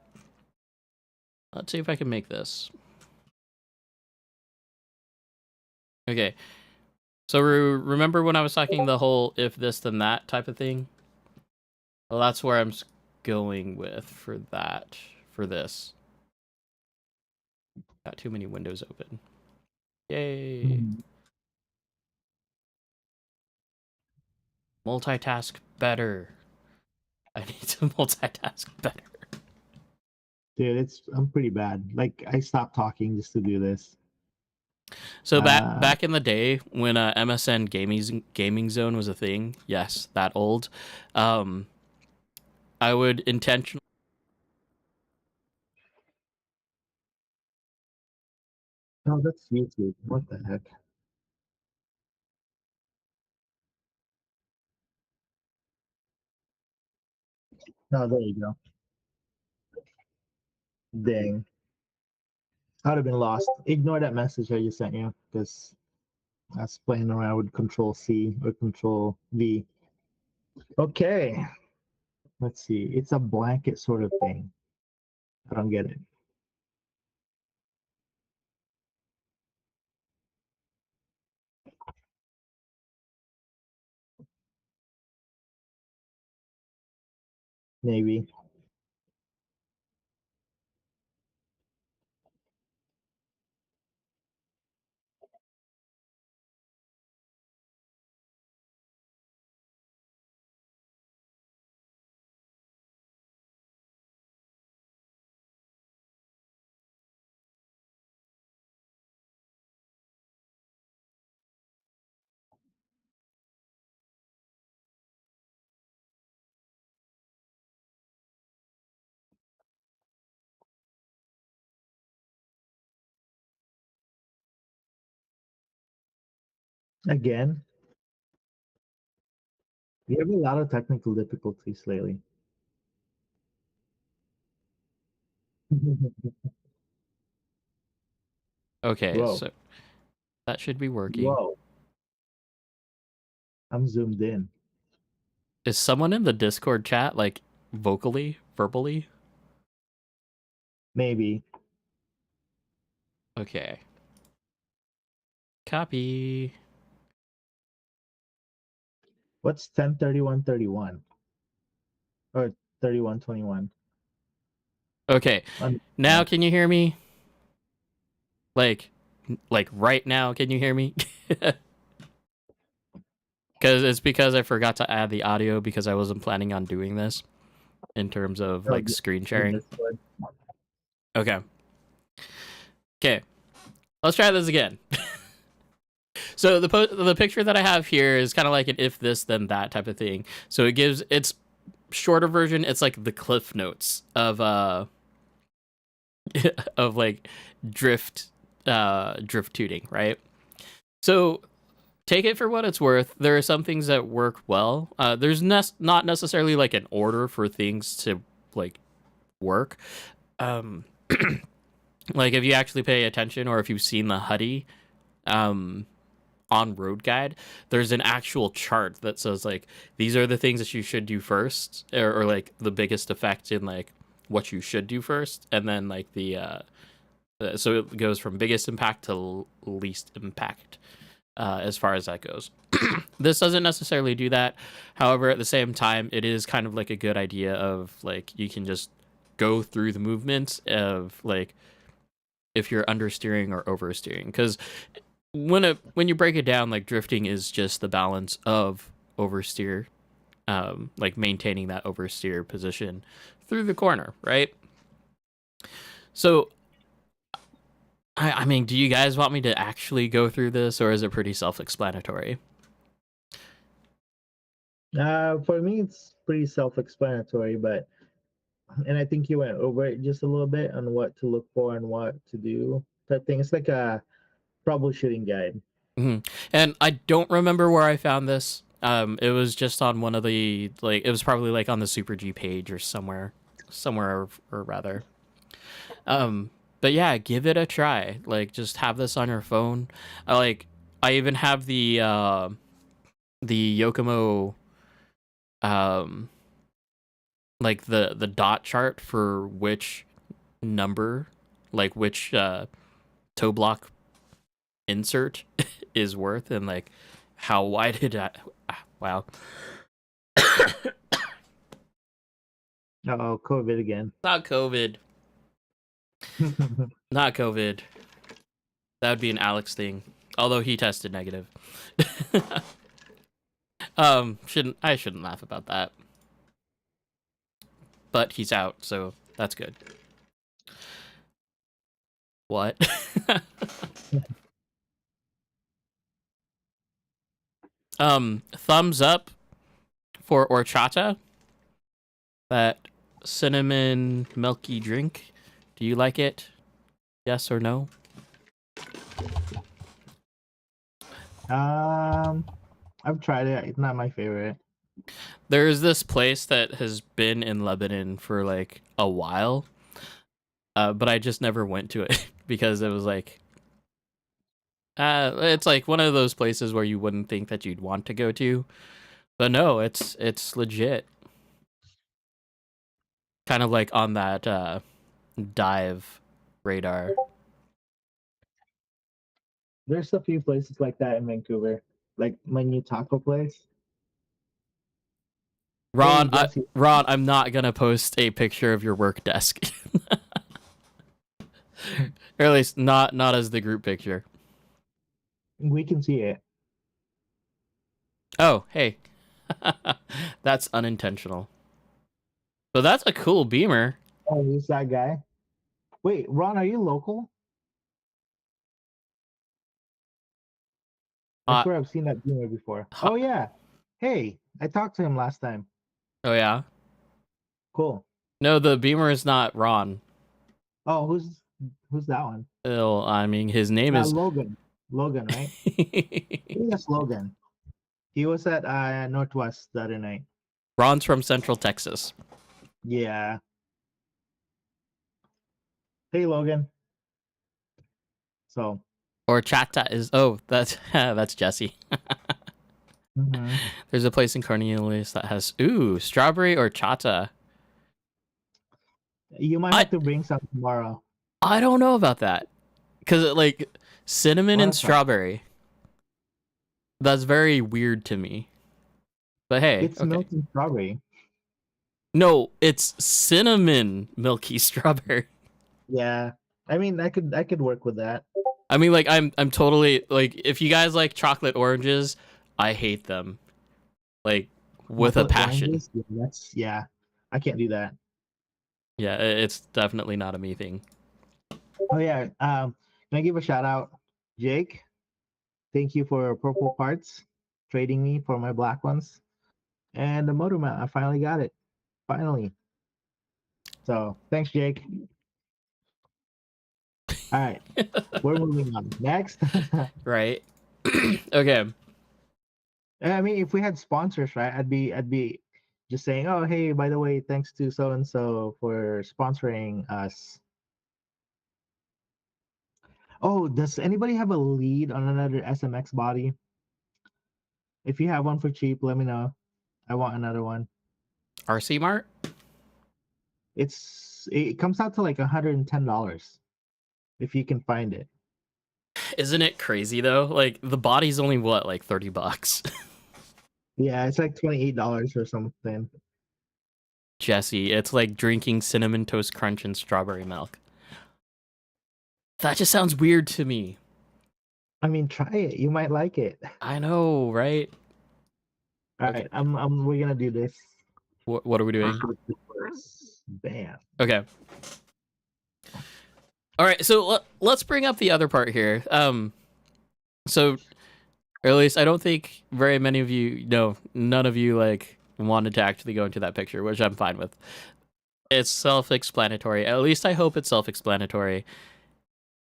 let's see if I can make this. Okay. So remember when I was talking the whole if this then that type of thing? Well, that's where I'm going with for this. Got too many windows open. Yay. Multitask better. I need to multitask better. Dude, I'm pretty bad. Like I stopped talking just to do this. So back in the day when MSN gaming zone was a thing, yes, that old, I would intentionally. Oh, that's YouTube. What the heck? Oh, there you go. Dang. I would have been lost. Ignore that message I just sent you because I was playing around with Control C or Control V. Okay, let's see. It's a blanket sort of thing. I don't get it. Maybe. Again, we have a lot of technical difficulties lately. Okay, Whoa. so that should be working. Whoa. I'm zoomed in. Is someone in the Discord chat like verbally? Maybe. Okay. Copy. What's 103131 or 3121? Okay. Now can you hear me? Like right now, can you hear me? Because I forgot to add the audio because I wasn't planning on doing this in terms of like screen sharing. Okay. Okay. Let's try this again. So the picture that I have here is kind of like an if this then that type of thing. So it gives its shorter version. It's like the cliff notes of of like drift tooting, right? So take it for what it's worth. There are some things that work well. There's not necessarily like an order for things to like work. Um, like if you actually pay attention, or if you've seen the Huddy on Road Guide, there's an actual chart that says like these are the things that you should do first, or like the biggest effect in like what you should do first, and then like so it goes from biggest impact to least impact. As far as that goes. This doesn't necessarily do that. However, at the same time, it is kind of like a good idea of like you can just go through the movements of like if you're understeering or oversteering. Because when you break it down, like drifting is just the balance of oversteer, like maintaining that oversteer position through the corner, right? So I mean, do you guys want me to actually go through this, or is it pretty self-explanatory? For me, it's pretty self-explanatory, and I think you went over it just a little bit on what to look for and what to do. Type thing. It's like a troubleshooting guide. Mm-hmm. And I don't remember where I found this. It was just on one of the it was probably like on the Super G page or somewhere or rather. But yeah, give it a try. Like, just have this on your phone. I even have the Yokomo, um, like the dot chart for which number, like which toe block insert is worth, and like how wide it. Wow. Oh, COVID again. Not COVID. Not COVID. That would be an Alex thing. Although he tested negative. I shouldn't laugh about that. But he's out, so that's good. What? Thumbs up for horchata. That cinnamon milky drink. Do you like it? Yes or no? I've tried it. It's not my favorite. There's this place that has been in Lebanon for like a while, but I just never went to it because it was like It's like one of those places where you wouldn't think that you'd want to go to, but no, it's legit. Kind of like on that dive radar. There's a few places like that in Vancouver, like my new taco place. Hey, Jesse, Ron, I'm not gonna post a picture of your work desk, or at least not as the group picture. we can see it. Oh, hey, that's unintentional. But that's a cool Beamer. Oh, who's that guy? Wait, Ron, are you local? I Uh, swear I've seen that Beamer before. Oh yeah. Hey, I talked to him last time. oh yeah. Cool. No, the Beamer is not Ron. Oh, who's that one? Well, I mean, his name is Logan. Logan, right? Yes, Logan. He was at Northwest the other night. Ron's from Central Texas. Yeah. Hey, Logan. So. Or Chata is. Oh, that's Jesse. Mhm. There's a place in Cornelius that has strawberry or chata. You might have to bring some tomorrow. I don't know about that because like cinnamon and strawberry. That's very weird to me. But hey, it's milk and strawberry. No, it's cinnamon milky strawberry. Yeah, I mean, I could work with that. I mean, like I'm totally like if you guys like chocolate oranges, I hate them, like with a passion. Oranges? Yeah, I can't do that. Yeah, it's definitely not a me thing. Oh yeah, can I give a shout out, Jake? Thank you for purple parts, trading me for my black ones, and the motor mount. I finally got it. Finally. So thanks, Jake. All right, we're moving on. Next. Right. Okay. I mean, if we had sponsors, right? I'd be just saying, oh, hey, by the way, thanks to so and so for sponsoring us. Oh, does anybody have a lead on another SMX body? If you have one for cheap, let me know. I want another one. RC Mart? It comes out to like $110 if you can find it. Isn't it crazy though? Like the body's only what, like $30? Yeah, it's like $28 or something. Jesse, it's like drinking cinnamon toast crunch and strawberry milk. That just sounds weird to me. I mean, try it. You might like it. I know, right? All right, we're gonna do this. What are we doing? Bam. Okay. All right, so let's bring up the other part here. So, or at least I don't think very many of you, no, none of you like wanted to actually go into that picture, which I'm fine with. It's self-explanatory. At least I hope it's self-explanatory.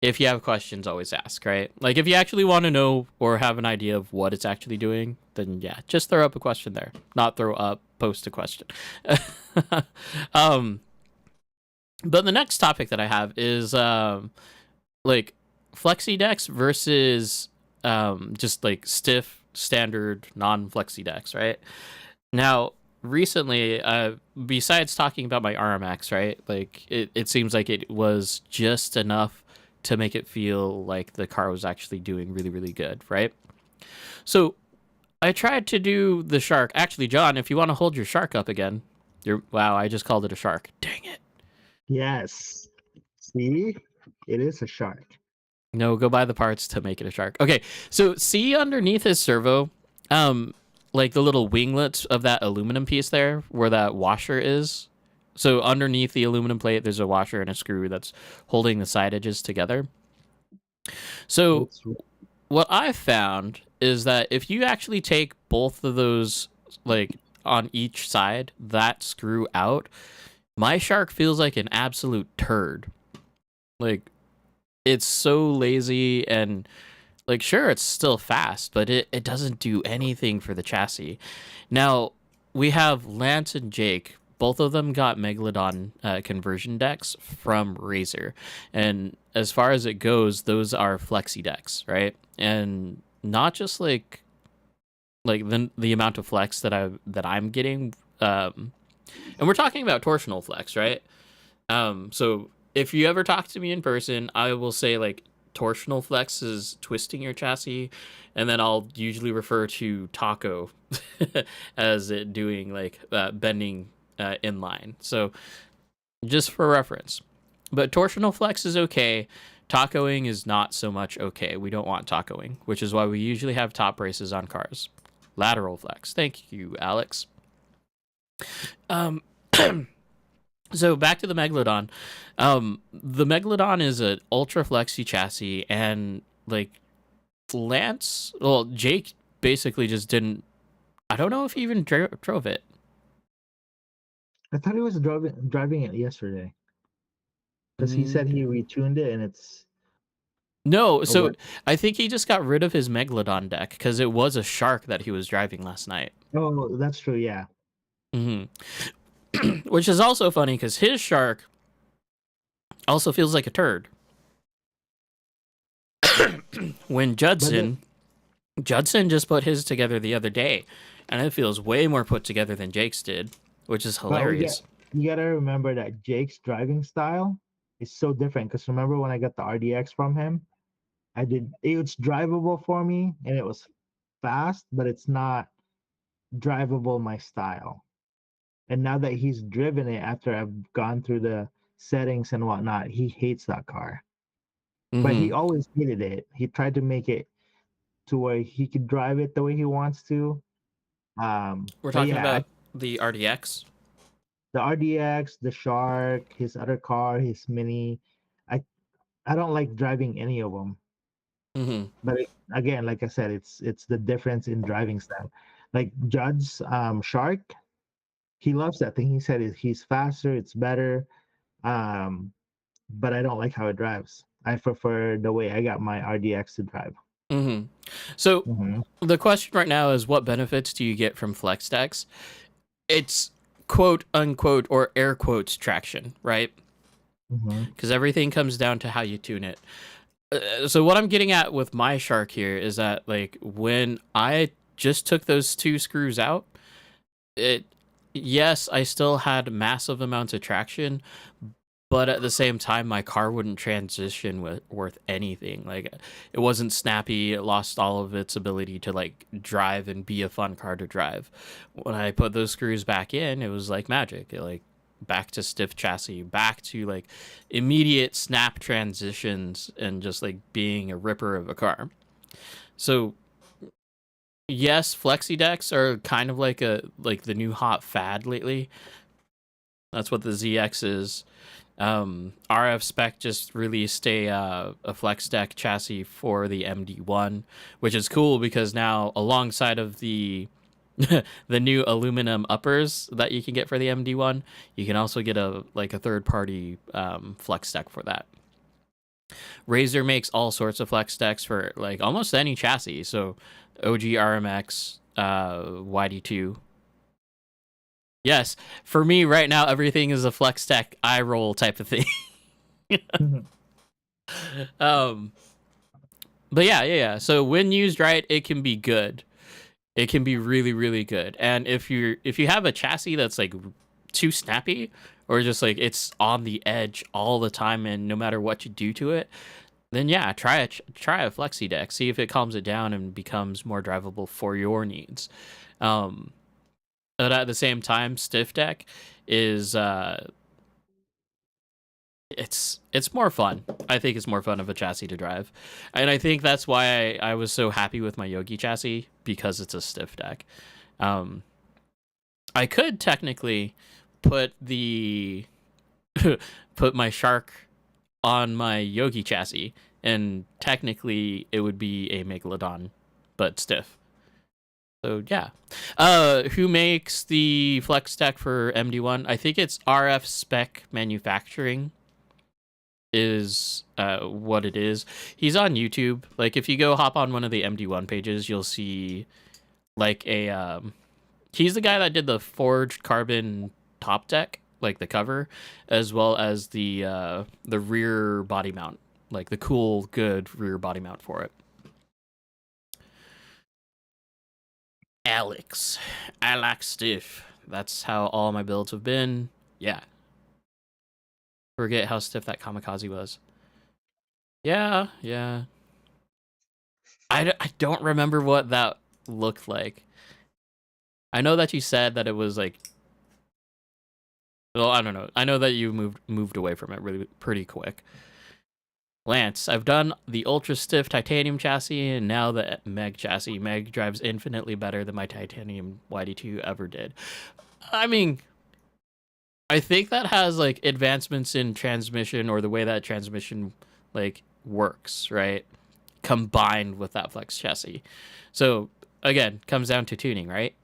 If you have questions, always ask, right? Like if you actually want to know or have an idea of what it's actually doing, then yeah, just throw up a question there. Not post a question. But the next topic that I have is like flexi decks versus just like stiff standard non-flexi decks, right? Now, recently, besides talking about my RMX, right? Like it seems like it was just enough to make it feel like the car was actually doing really, really good, right? So I tried to do the shark. Actually, John, if you want to hold your shark up again, wow, I just called it a shark. Dang it. Yes. See? It is a shark. No, go buy the parts to make it a shark. Okay, so see underneath his servo, like the little winglets of that aluminum piece there, where that washer is. So underneath the aluminum plate, there's a washer and a screw that's holding the side edges together. So what I found is that if you actually take both of those, like on each side, that screw out, my shark feels like an absolute turd. Like, it's so lazy and, like, sure, it's still fast, but it doesn't do anything for the chassis. Now, we have Lance and Jake both of them got Megalodon conversion decks from Razer, and as far as it goes, those are flexi decks, right? And not just like the amount of flex that I'm getting, and we're talking about torsional flex, right? So if you ever talk to me in person, I will say like torsional flex is twisting your chassis, and then I'll usually refer to taco as it doing like bending inline. So just for reference, but torsional flex is okay. Tacoing is not so much okay. We don't want tacoing, which is why we usually have top braces on cars. Lateral flex. Thank you, Alex. Um, so back to the Megalodon. The Megalodon is an ultra flexy chassis, and like Jake basically just didn't. I don't know if he even drove it. I thought he was driving it yesterday because he said he retuned it and it's. No, so I think he just got rid of his Megalodon deck because it was a shark that he was driving last night. Oh, that's true. Yeah. Which is also funny because his shark also feels like a turd. When Judson just put his together the other day, and it feels way more put together than Jake's did, which is hilarious. You gotta remember that Jake's driving style is so different. Because remember when I got the RDX from him, it's drivable for me and it was fast, but it's not drivable my style. And now that he's driven it after I've gone through the settings and whatnot, he hates that car. But he always hated it. He tried to make it to where he could drive it the way he wants to. We're talking about the RDX. The RDX, the Shark, his other car, his Mini. I don't like driving any of them. But again, like I said, it's the difference in driving style. Like Judd's Shark, he loves that thing. He said he's faster, it's better. But I don't like how it drives. I prefer the way I got my RDX to drive. So the question right now is, what benefits do you get from flex decks? It's quote unquote or air quotes traction, right? Because everything comes down to how you tune it. So what I'm getting at with my shark here is that like when I just took those two screws out, yes, I still had massive amounts of traction, but at the same time, my car wouldn't transition worth anything. Like, it wasn't snappy. It lost all of its ability to like drive and be a fun car to drive. When I put those screws back in, it was like magic. Like back to stiff chassis, back to like immediate snap transitions, and just like being a ripper of a car. So yes, flexi decks are kind of like the new hot fad lately. That's what the ZX is. RF Spec just released a flex deck chassis for the MD1, which is cool because now alongside of the the new aluminum uppers that you can get for the MD1, you can also get a third party flex deck for that. Razer makes all sorts of flex decks for like almost any chassis. So OG RMX, YD2. Yes, for me right now, everything is a flex deck eye roll type of thing. But yeah. So when used right, it can be good. It can be really, really good. And if you have a chassis that's like too snappy, or just like it's on the edge all the time, and no matter what you do to it, then yeah, try a flexi deck. See if it calms it down and becomes more drivable for your needs. But at the same time, stiff deck is it's more fun. I think it's more fun of a chassis to drive, and I think that's why I was so happy with my Yogi chassis, because it's a stiff deck. I could technically put put my Shark on my Yogi chassis, and technically it would be a Megalodon, but stiff. So yeah. Who makes the flex deck for MD1? I think it's RF Spec Manufacturing is what it is. He's on YouTube. Like if you go hop on one of the MD1 pages, you'll see like a he's the guy that did the forged carbon top deck, like the cover, as well as the rear body mount, like the cool, good rear body mount for it. Alex stiff. That's how all my builds have been. Yeah. Forget how stiff that kamikaze was. Yeah. I don't remember what that looked like. I know that you said that it was like, well, I don't know. I know that you moved away from it really pretty quick. Lance, I've done the ultra stiff titanium chassis and now the Meg chassis. Meg drives infinitely better than my titanium YD2 ever did. I mean, I think that has like advancements in transmission or the way that transmission like works, right? Combined with that flex chassis. So again, comes down to tuning, right?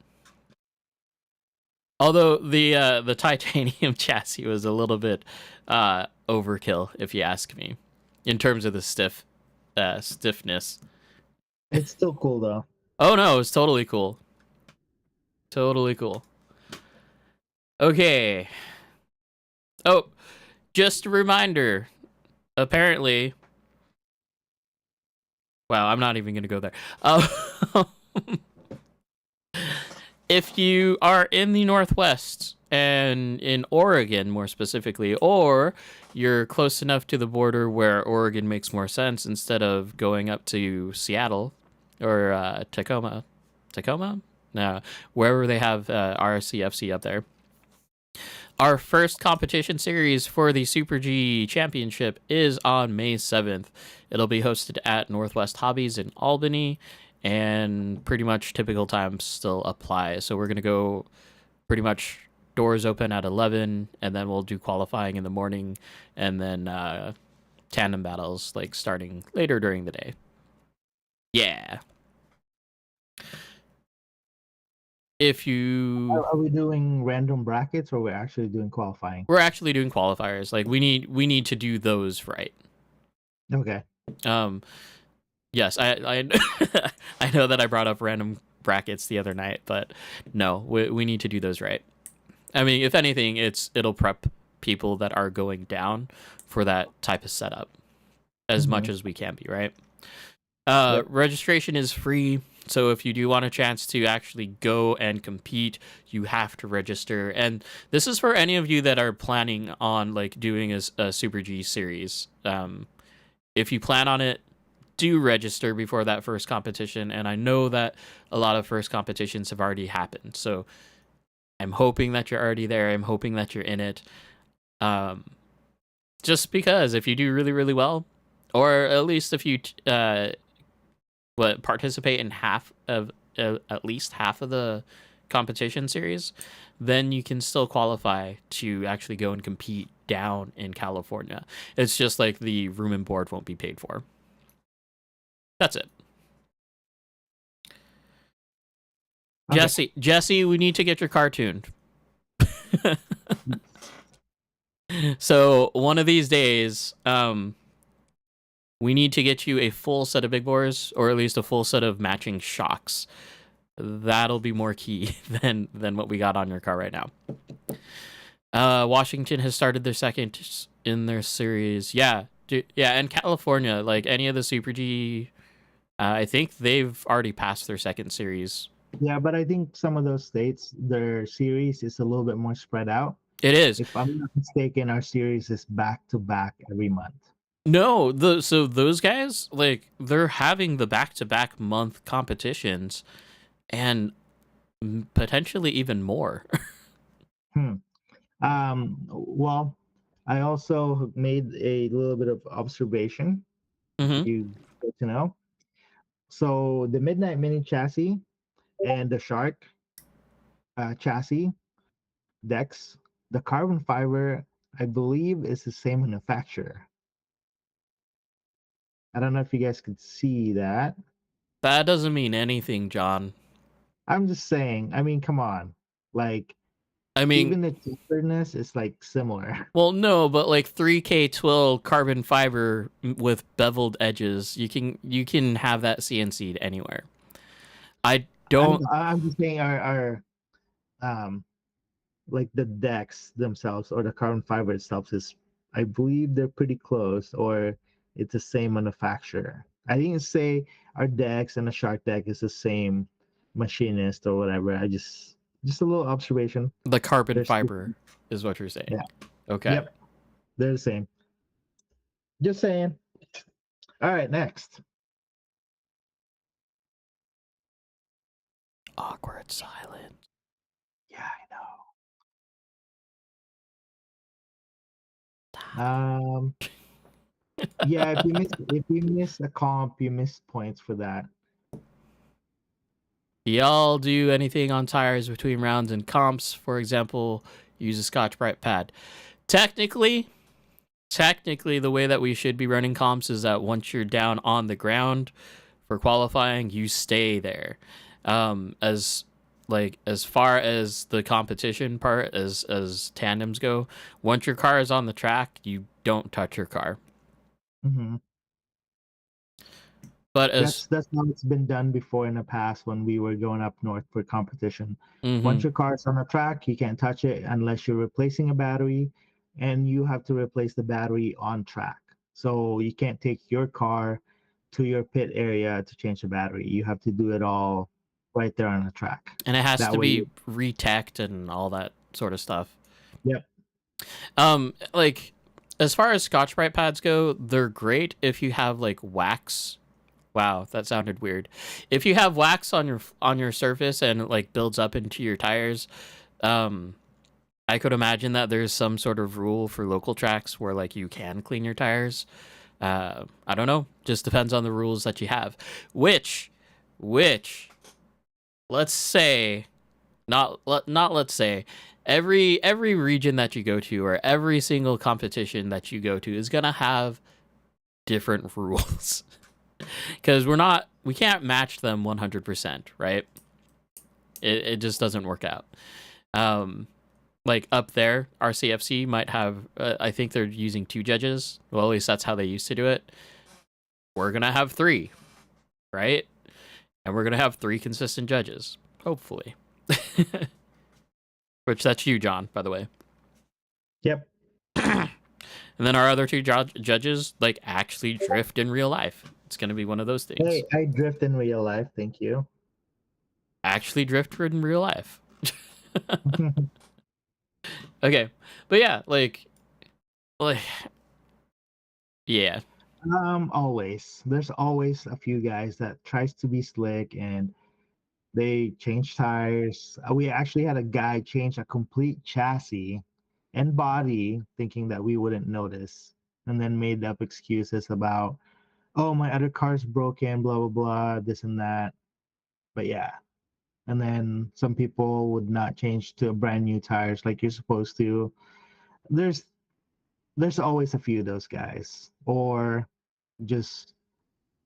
Although the titanium chassis was a little bit overkill, if you ask me, in terms of the stiffness. It's still cool though. Oh no, it's totally cool. Totally cool. Okay. Oh, just a reminder. Apparently, wow, I'm not even gonna go there. If you are in the Northwest and in Oregon more specifically, or you're close enough to the border where Oregon makes more sense instead of going up to Seattle or Tacoma? No, wherever they have RSCFC up there. Our first competition series for the Super G Championship is on May 7th. It'll be hosted at Northwest Hobbies in Albany, and pretty much typical times still apply. So we're going to go pretty much doors open at 11, and then we'll do qualifying in the morning, and then tandem battles like starting later during the day. Yeah. If you Are we doing random brackets or we're actually doing qualifying? We're actually doing qualifiers. Like we need to do those right. Okay. Yes, I I know that I brought up random brackets the other night, but no, we need to do those right. I mean, if anything, it'll prep people that are going down for that type of setup as much as we can be, right? Yep. Registration is free, so if you do want a chance to actually go and compete, you have to register. And this is for any of you that are planning on like doing a Super G series. If you plan on it, do register before that first competition. And I know that a lot of first competitions have already happened, so I'm hoping that you're already there. I'm hoping that you're in it. Just because if you do really, really well, or at least if you participate in half of at least half of the competition series, then you can still qualify to actually go and compete down in California. It's just like the room and board won't be paid for. That's it. Okay. Jesse, we need to get your car tuned. So one of these days, we need to get you a full set of big bores, or at least a full set of matching shocks. That'll be more key than what we got on your car right now. Washington has started their second in their series. Yeah, and California, like any of the Super G, I think they've already passed their second series. Yeah, but I think some of those states, their series is a little bit more spread out. It is. If I'm not mistaken, our series is back to back every month. No, so those guys, like, they're having the back-to-back month competitions and potentially even more. Well, I also made a little bit of observation. Mm-hmm. You get to know. So the Midnight Mini chassis and the Shark chassis decks, the carbon fiber, I believe, is the same manufacturer. I don't know if you guys could see that. That doesn't mean anything, John. I'm just saying. I mean, come on. Like, I mean, even the cheaperness is like similar. well, no, but like 3K12 carbon fiber with beveled edges, you can have that CNC'd anywhere. I don't. I'm just saying our like the decks themselves or the carbon fiber itself is, I believe they're pretty close, or it's the same manufacturer. I didn't say our decks and the shark deck is the same machinist or whatever. I just a little observation. The carbon There's fiber is what you're saying. yeah. Okay. Yep. They're the same. Just saying. All right, next. Awkward silence. Yeah, I know. Yeah, if you miss a comp, you miss points for that. Y'all do anything on tires between rounds and comps? For example, use a Scotch-Brite pad. Technically, the way that we should be running comps is that once you're down on the ground for qualifying, you stay there. As far as the competition part, as tandems go, once your car is on the track, you don't touch your car. Mm-hmm. But that's how it's been done before in the past when we were going up north for competition. mm-hmm. Once your car is on the track, you can't touch it unless you're replacing a battery, and you have to replace the battery on track. So you can't take your car to your pit area to change the battery. You have to do it all right there on the track. And it has That to way be re-teched and all that sort of stuff. Yep. Like as far as Scotch-Brite pads go, they're great if you have like wax. Wow, that sounded weird. If you have wax on your surface and it like builds up into your tires, I could imagine that there's some sort of rule for local tracks where like you can clean your tires. I don't know. Just depends on the rules that you have. Which, let's say, not let's say, every region that you go to or every single competition that you go to is gonna have different rules. Because we can't match them 100%, right? It just doesn't work out. Like up there, RCFC might have, I think they're using 2 judges. Well, at least that's how they used to do it. We're going to have 3, right? And we're going to have 3 consistent judges, hopefully. Which that's you, John, by the way. Yep. And then our other 2 judges, like, actually drift in real life. It's going to be one of those things. Hey, I drift in real life. Thank you. Actually drift in real life. Okay. But yeah, like, yeah. Always. There's always a few guys that tries to be slick and they change tires. We actually had a guy change a complete chassis and body thinking that we wouldn't notice, and then made up excuses about, oh, my other car's broken, blah blah blah, this and that. But yeah. And then some people would not change to brand new tires like you're supposed to. There's always a few of those guys. Or just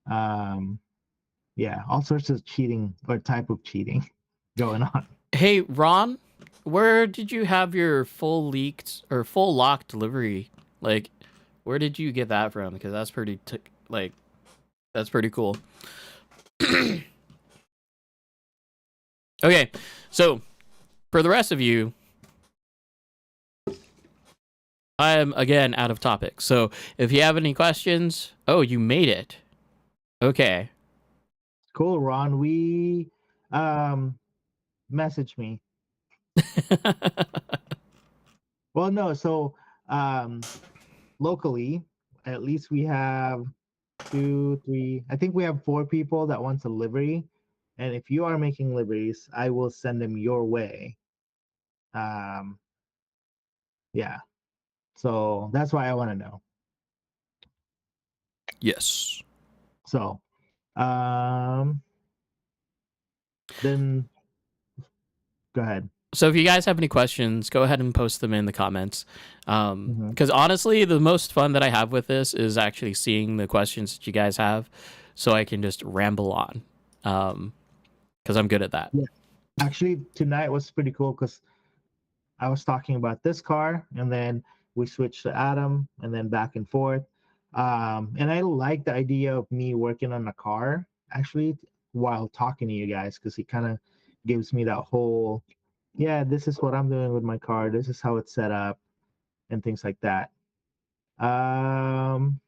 yeah, all sorts of cheating or type of cheating going on. Hey, Ron, where did you have your full lock delivery? Like, where did you get that from? Because that's pretty that's pretty cool. Okay, so for the rest of you, I am again out of topic. So if you have any questions, oh, you made it. Okay. Cool, Ron. Message me. Well, no, so locally, at least we have 2, 3, I think we have 4 people that wants a livery. And if you are making liveries, I will send them your way. Yeah. So that's why I want to know. Yes. So then go ahead. So if you guys have any questions, go ahead and post them in the comments. Because honestly, the most fun that I have with this is actually seeing the questions that you guys have, so I can just ramble on. Because I'm good at that. Yeah. Actually, tonight was pretty cool because I was talking about this car, and then we switched to Adam, and then back and forth. And I like the idea of me working on the car actually while talking to you guys, because it kind of gives me that whole yeah, this is what I'm doing with my car. This is how it's set up and things like that. Um,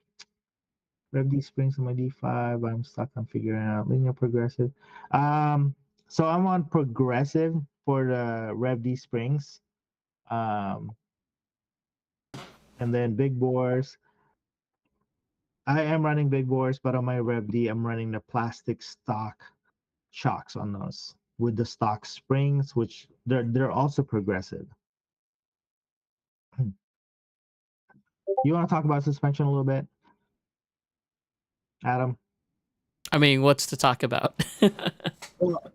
Rev D springs on my D5. I'm stuck on figuring out linear progressive. Um, so I'm on progressive for the Rev D springs. Um, and then big bores. I am running big bores, but on my Rev D, I'm running the plastic stock shocks on those with the stock springs, which they're also progressive. You want to talk about suspension a little bit, Adam? I mean, what's to talk about? Well,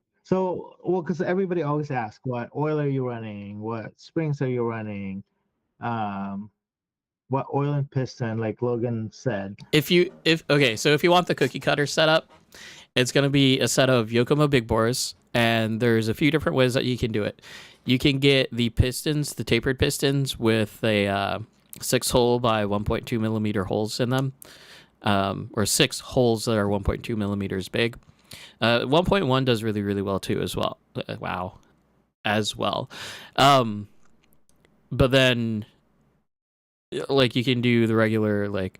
because everybody always asks, what oil are you running? What springs are you running? Um, what oil and piston, like Logan said. If you want the cookie cutter setup, it's going to be a set of Yokomo big bores, and there's a few different ways that you can do it. You can get the pistons, the tapered pistons, with a 6-hole by 1.2 millimeter holes in them, or 6 holes that are 1.2 millimeters big. 1.1 does really, really well too, as well. Wow, as well. But then, like, you can do the regular, like,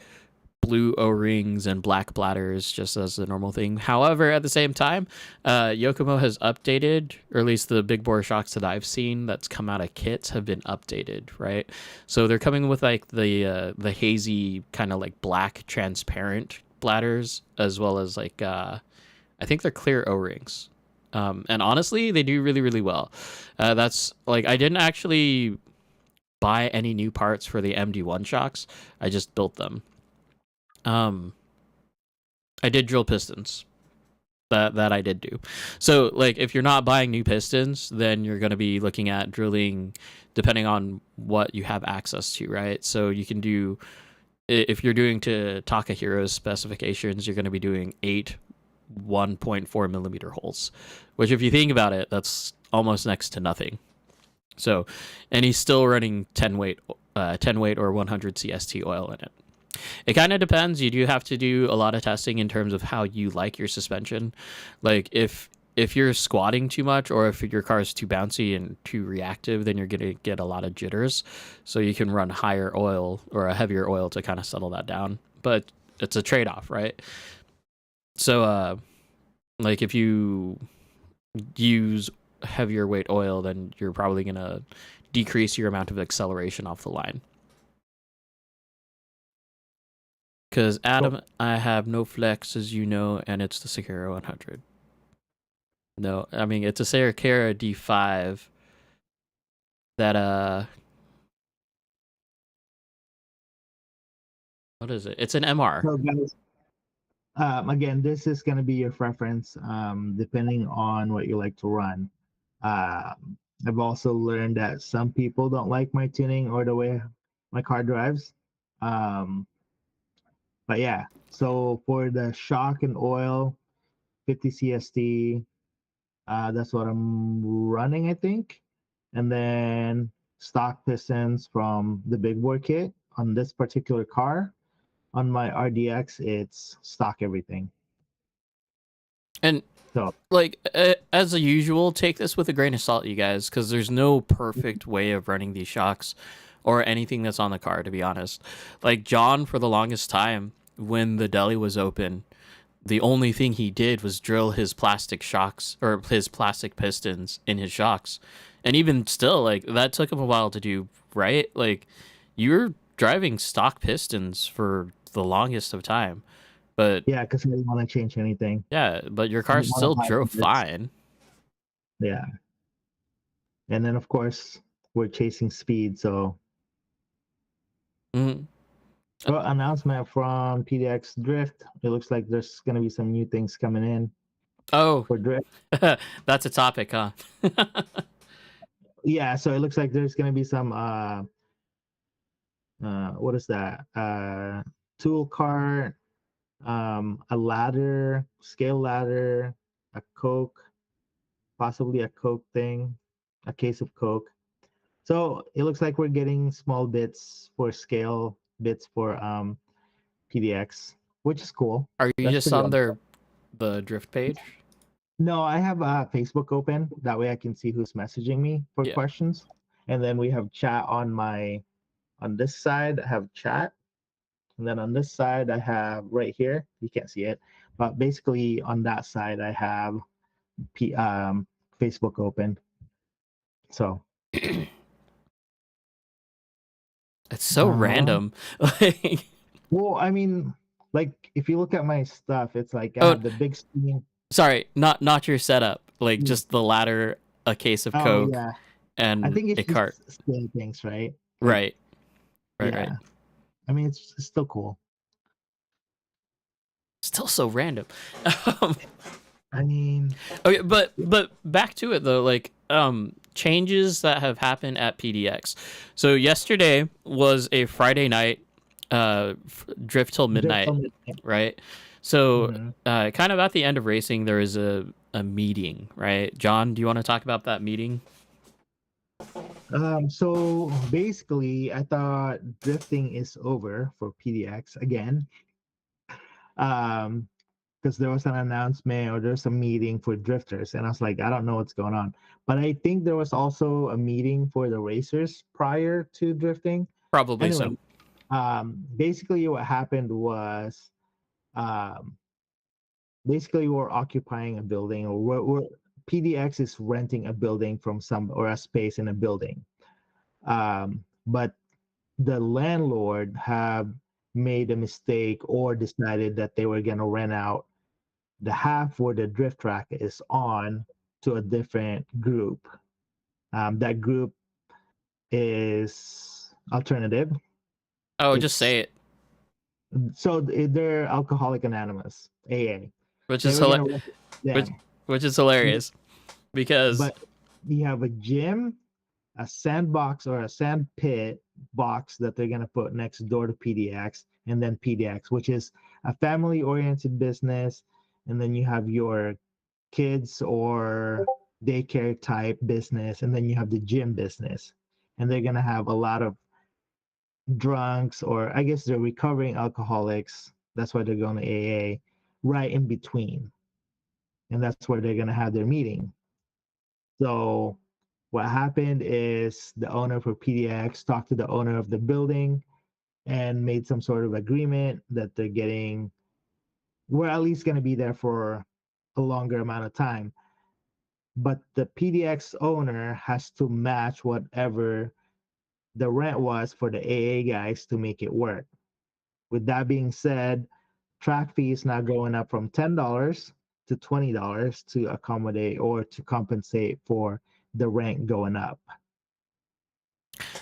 blue O-rings and black bladders just as the normal thing. However, at the same time, Yokomo has updated, or at least the big bore shocks that I've seen that's come out of kits have been updated, right? So they're coming with like the hazy kind of like black transparent bladders, as well as like I think they're clear O-rings. And honestly, they do really, really well. That's like, I didn't actually buy any new parts for the MD1 shocks. I just built them. I did drill pistons. That I did do. So, like, if you're not buying new pistons, then you're going to be looking at drilling depending on what you have access to, right? So you can do, if you're doing to Takahiro's specifications, you're going to be doing 8 1.4 millimeter holes, which, if you think about it, that's almost next to nothing. So, and he's still running 10 weight or 100 CST oil in it. It kind of depends. You do have to do a lot of testing in terms of how you like your suspension. Like, if you're squatting too much, or if your car is too bouncy and too reactive, then you're going to get a lot of jitters. So you can run higher oil or a heavier oil to kind of settle that down. But it's a trade-off, right? So, like, if you use heavier weight oil, then you're probably going to decrease your amount of acceleration off the line. Because, Adam, I have no flex, as you know, and it's the Sakura 100. No, I mean, it's a Sakura D5 that, what is it? It's an MR. So guys, again, this is going to be your preference, depending on what you like to run. I've also learned that some people don't like my tuning or the way my car drives. But yeah, so for the shock and oil, 50 CST, that's what I'm running, I think. And then stock pistons from the big bore kit on this particular car. On my RDX, it's stock everything. And, so, like, as usual, take this with a grain of salt, you guys, because there's no perfect way of running these shocks or anything that's on the car, to be honest. Like, John, for the longest time, when the deli was open, the only thing he did was drill his plastic shocks or his plastic pistons in his shocks. And even still, like, that took him a while to do, right? Like, you were driving stock pistons for the longest of time. But yeah, because I didn't want to change anything. Yeah, but your car still drove fine. Yeah. And then, of course, we're chasing speed. So, well, announcement from PDX Drift. It looks like there's going to be some new things coming in. Oh, for Drift. That's a topic, huh? Yeah, so it looks like there's going to be some, what is that? Tool cart, a ladder, scale ladder, a Coke, possibly a Coke thing, a case of Coke. So it looks like we're getting small bits for scale, bits for PDX, which is cool. Are you That's just pretty on awesome. the drift page? No, I have Facebook open. That way I can see who's messaging me for Yeah. questions. And then we have chat on this side, I have chat. And then on this side, I have right here, you can't see it, but basically on that side, I have Facebook open. So, It's so uh, random. Like, well, I mean, like if you look at my stuff, it's like I oh, have the big screen. sorry, not your setup. Like Mm. just the ladder, a case of Oh Coke, yeah, I and think it's a cart. just scale things, right? Like, Right. Right. Right. yeah, I mean, it's still cool. Still so random. Um, I mean, okay, but back to it though. Like changes that have happened at PDX. So yesterday was a Friday night, drift till just midnight, on right? So the, kind of at the end of racing, there is a meeting, right? John, do you want to talk about that meeting? So basically, I thought drifting is over for PDX again. Um, because there was an announcement or there's a meeting for drifters, and I was like, I don't know what's going on. But I think there was also a meeting for the racers prior to drifting. Probably so. Anyway, basically what happened was, um, basically we're occupying a building, or we're PDX is renting a building from some or a space in a building. But the landlord have made a mistake or decided that they were going to rent out the half where the drift track is on to a different group. That group is alternative. Oh, just It's say it, they're Alcoholic Anonymous AA. which They is were gonna rent which them, which is hilarious because but you have a gym, a sandbox or a sand pit box that they're gonna put next door to PDX, and then PDX, which is a family-oriented business, and then you have your kids or daycare type business, and then you have the gym business, and they're gonna have a lot of drunks, or I guess they're recovering alcoholics. That's why they're going to AA right in between, and that's where they're gonna have their meeting. So what happened is the owner for PDX talked to the owner of the building and made some sort of agreement that they're getting, we're at least going to be there for a longer amount of time, but the PDX owner has to match whatever the rent was for the AA guys to make it work. With that being said, track fee is now going up from $10 to $20 to accommodate or to compensate for the rent going up.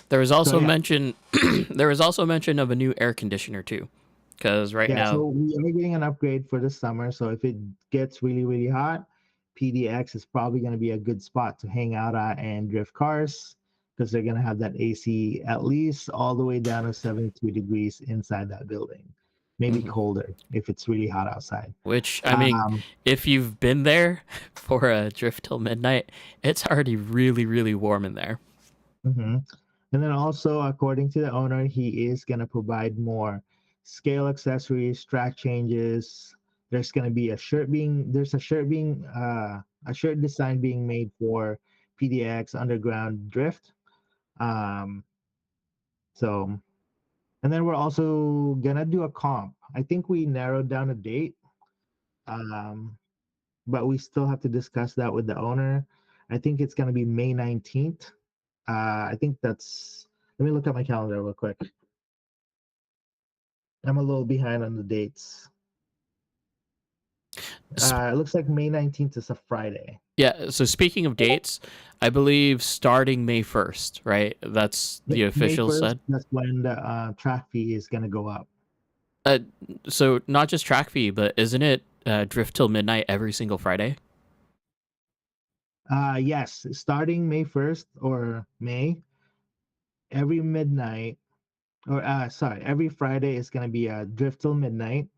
there was So also yeah, mention there was also mention of a new air conditioner too, because right yeah. now, So we are getting an upgrade for the summer. So if it gets really, really hot, PDX is probably going to be a good spot to hang out at and drift cars, because they're going to have that AC at least all the way down to 72 degrees inside that building. Maybe mhm, colder if it's really hot outside. which I mean, Um, if you've been there for a drift till midnight, it's already really really warm in there. mhm. And then also, according to the owner, he is going to provide more scale accessories, track changes. There's a shirt design being made for PDX Underground Drift. Um, so, and then we're also gonna do a comp. I think we narrowed down a date, um, but we still have to discuss that with the owner. I think it's gonna be May 19th. I think that's. Let me look at my calendar real quick. I'm a little behind on the dates. It looks like May 19th is a Friday. Yeah, so speaking of dates, I believe starting May 1st, right? That's the May official 1st, said. that's when the track fee is going to go up. Uh, so not just track fee, but isn't it drift till midnight every single Friday? Yes, starting May 1st or May, every midnight, or sorry, every Friday is going to be a drift till midnight,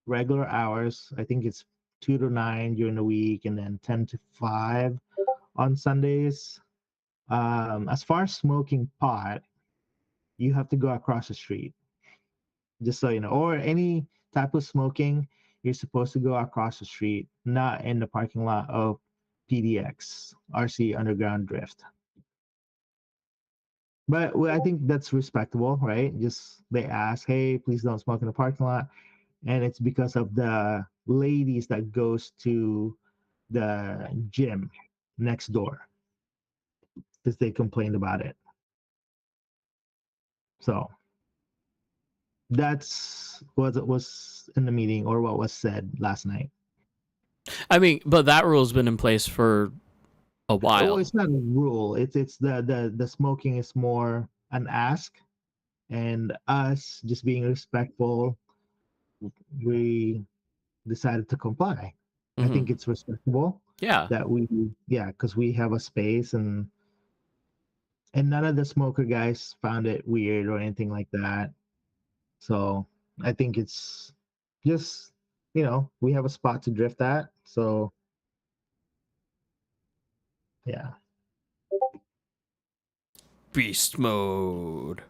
regular hours. I think it's 2 to 9 during the week, and then 10 to 5 on Sundays. As far as smoking pot, you have to go across the street, just so you know, or any type of smoking. you're supposed to go across the street, not in the parking lot of PDX RC Underground Drift. But I think that's respectable, right? Just they ask, hey, please don't smoke in the parking lot, and it's because of the ladies that goes to the gym next door because they complained about it. So that's what was in the meeting or what was said last night. I mean, but that rule's been in place for a Oh, while. it's not a rule. It's the smoking is more an ask, and us just being respectful, we decided to comply. I Mm-hmm. think it's respectable Yeah. that because we have a space, and none of the smoker guys found it weird or anything like that. So I think it's just, we have a spot to drift at. So yeah. Beast mode.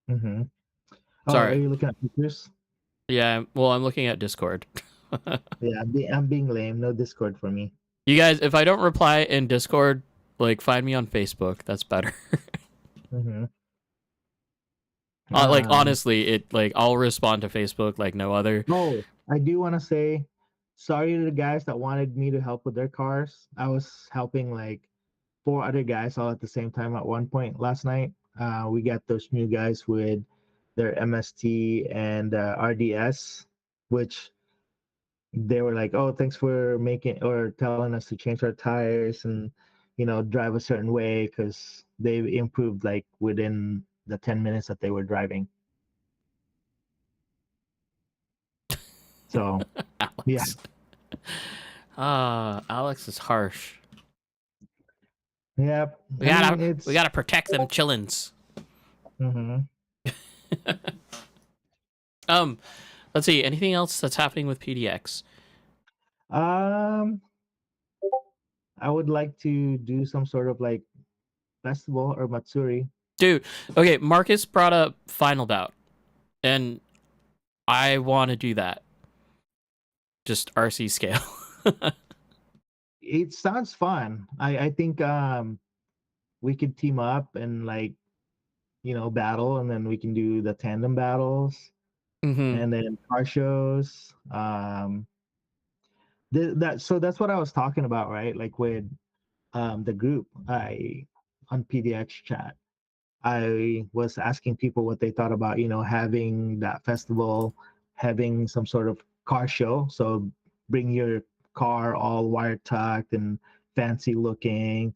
Mm-hmm. Oh, are Sorry. you looking at pictures? Yeah. Well, I'm looking at Discord. Yeah, I'm being lame. No Discord for me. You guys, if I don't reply in Discord, like find me on Facebook. That's better. Mm-hmm. Like honestly, I'll respond to Facebook like no other. Oh, I do want to say sorry to the guys that wanted me to help with their cars. I was helping like four other guys all at the same time at one point last night. We got those new guys with their MST and RDS, which they were like, "Oh, thanks for making or telling us to change our tires and drive a certain way," because they improved like within the 10 minutes that they were driving. So yeah. Alex. Alex is harsh. Yeah, We gotta protect them chillins. Mm-hmm. Let's see. Anything else that's happening with PDX? I would like to do some sort of like festival or Matsuri. Dude, okay, Marcus brought up Final Bout, and I want to do that. Just RC scale. It sounds fun. I think we could team up and like battle, and then we can do the tandem battles Mm-hmm. and then car shows. So that's what I was talking about, right? Like with the group I on PDX chat. I was asking people what they thought about, having that festival, having some sort of car show. So bring your car all wire tucked and fancy looking,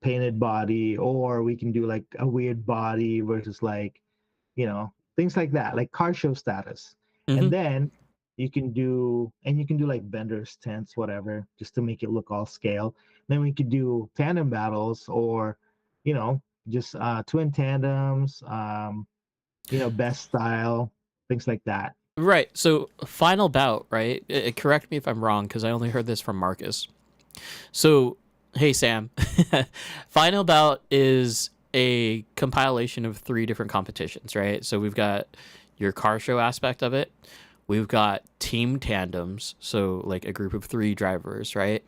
painted body, or we can do like a weird body versus like, things like that, like car show status. Mm-hmm. And then you can do like vendors, tents, whatever, just to make it look all scale. Then we could do tandem battles or, just twin tandems, best style, things like that. Right. So Final Bout, right? Correct me if I'm wrong, because I only heard this from Marcus. So, hey Sam, Final Bout is a compilation of 3 different competitions, right? So we've got your car show aspect of it. We've got team tandems, so like a group of 3 drivers, right?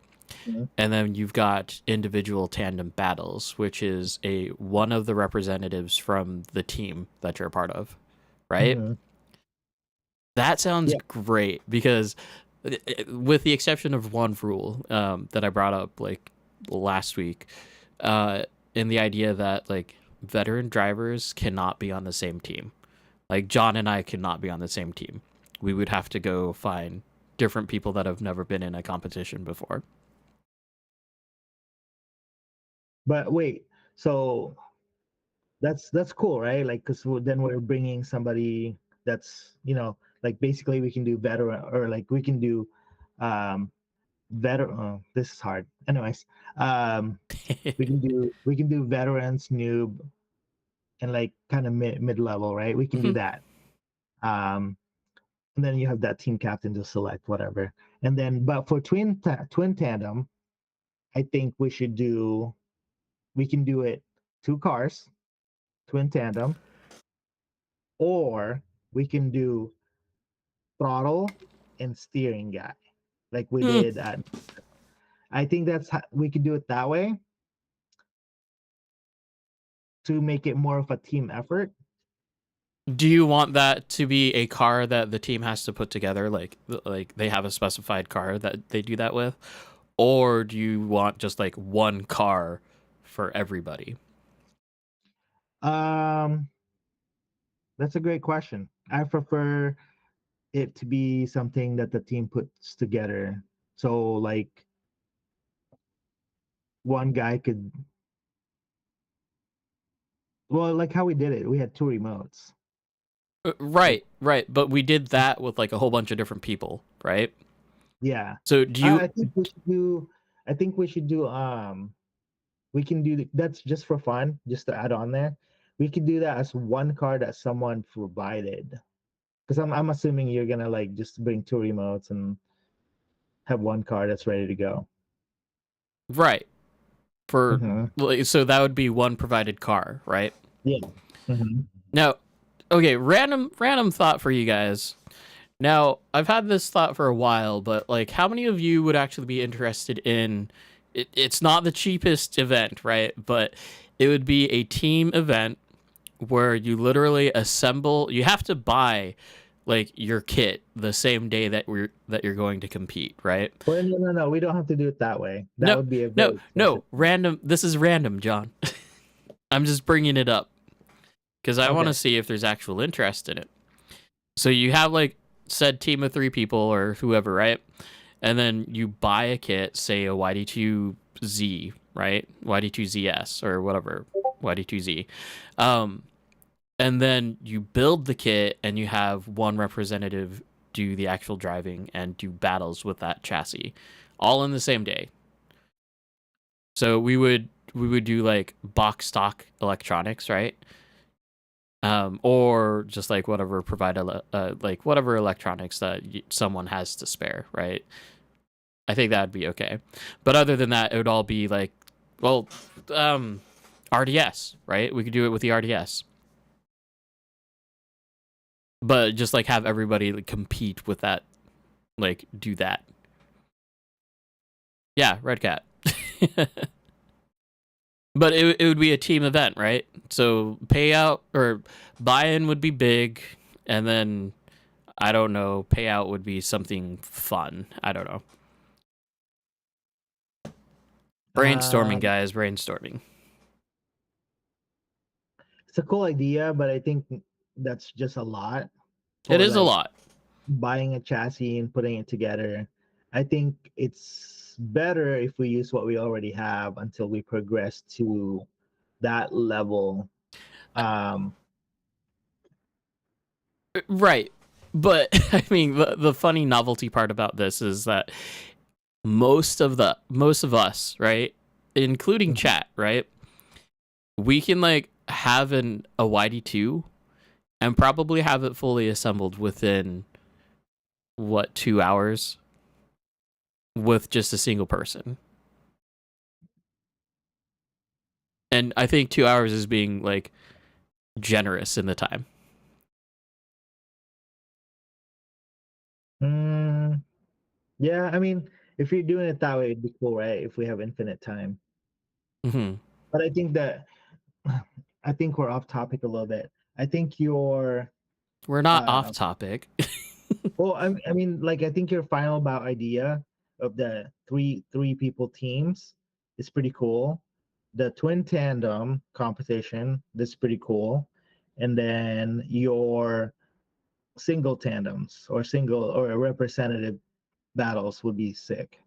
Mhm. And then you've got individual tandem battles, which is one of the representatives from the team that you're a part of, right? Mm-hmm. That sounds Yeah. great because, with the exception of one rule that I brought up like last week, in the idea that like veteran drivers cannot be on the same team. Like John and I cannot be on the same team. We would have to go find different people that have never been in a competition before. But wait, so that's cool, right? Like, because then we're bringing somebody that's like basically we can do veteran or like we can do um veteran. Oh, this is hard. Anyways, we can do veterans, noob, and like kind of mid level, right? We can do Mhm. that. Um, and then you have that team captain to select whatever. And then, but for twin tandem, I think we can do it 2 cars, twin tandem, or we can do throttle and steering guy, like we did at. I think we could do it that way to make it more of a team effort. Do you want that to be a car that the team has to put together, like they have a specified car that they do that with, or do you want just like one car for everybody? That's a great question. I prefer it to be something that the team puts together. So like one guy could, well, like how we did it, we had two remotes. Right, right. But we did that with like a whole bunch of different people, right? Yeah. So do you? I think we should do. I think we should do. We can do that's just for fun, just to add on there. We could do that as one card that someone provided. Because I'm assuming you're gonna like just bring two remotes and have one card that's ready to go. Right. For Mm-hmm. so that would be one provided car, right? Yeah. Mm-hmm. Now, okay, random thought for you guys. Now, I've had this thought for a while, but like how many of you would actually be interested in it's not the cheapest event, right? But it would be a team event where you literally assemble, you have to buy like your kit the same day that you're going to compete, right? Well, no. We don't have to do it that way. That No, would be a no, very expensive. no, random. This is random, John. I'm just bringing it up because I want to see if there's actual interest in it. So you have like said team of 3 people or whoever, right? And then you buy a kit, say a YD2Z, right? YD2ZS or whatever, YD2Z. And then you build the kit and you have one representative do the actual driving and do battles with that chassis all in the same day. So we would do like box stock electronics, right? Or just like whatever like whatever electronics that someone has to spare, right? I think that'd be okay. But other than that, it would all be like, well, RDS, right? We could do it with the RDS. But just like have everybody like, compete with that, like do that. Yeah, Red Cat. But it would be a team event, right? So payout or buy-in would be big, and then I don't know, payout would be something fun. I don't know. Brainstorming, guys, brainstorming. It's a cool idea, but I think that's just a lot. It is like, a lot. Buying a chassis and putting it together. I think it's better if we use what we already have until we progress to that level. Right. But I mean, the funny novelty part about this is that most of us, right, including chat, right, we can like have a YD2 and probably have it fully assembled within what 2 hours with just a single person. And I think 2 hours is being like generous in the time. Yeah, I mean, if you're doing it that way, it'd be cool, right? If we have infinite time. Mm-hmm. But I think we're off topic a little bit. I think we're not off topic. Well, I mean, like I think your final about idea of the three people teams is pretty cool. The twin tandem competition, that's pretty cool. And then your single tandems or single or representative battles would be sick.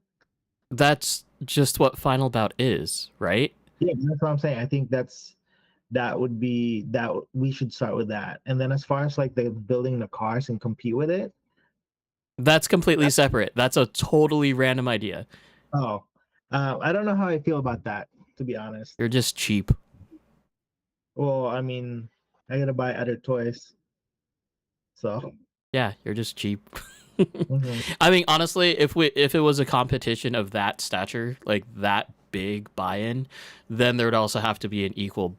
That's just what Final Bout is, right? Yeah, that's what I'm saying. I think that would be that we should start with that. And then as far as like the building the cars and compete with it, that's completely separate. That's a totally random idea. Oh, I don't know how I feel about that, to be honest. You're just cheap. Well, I mean, I gotta buy other toys. So yeah, you're just cheap. I mean, honestly, if it was a competition of that stature, like that big buy-in, then there would also have to be an equal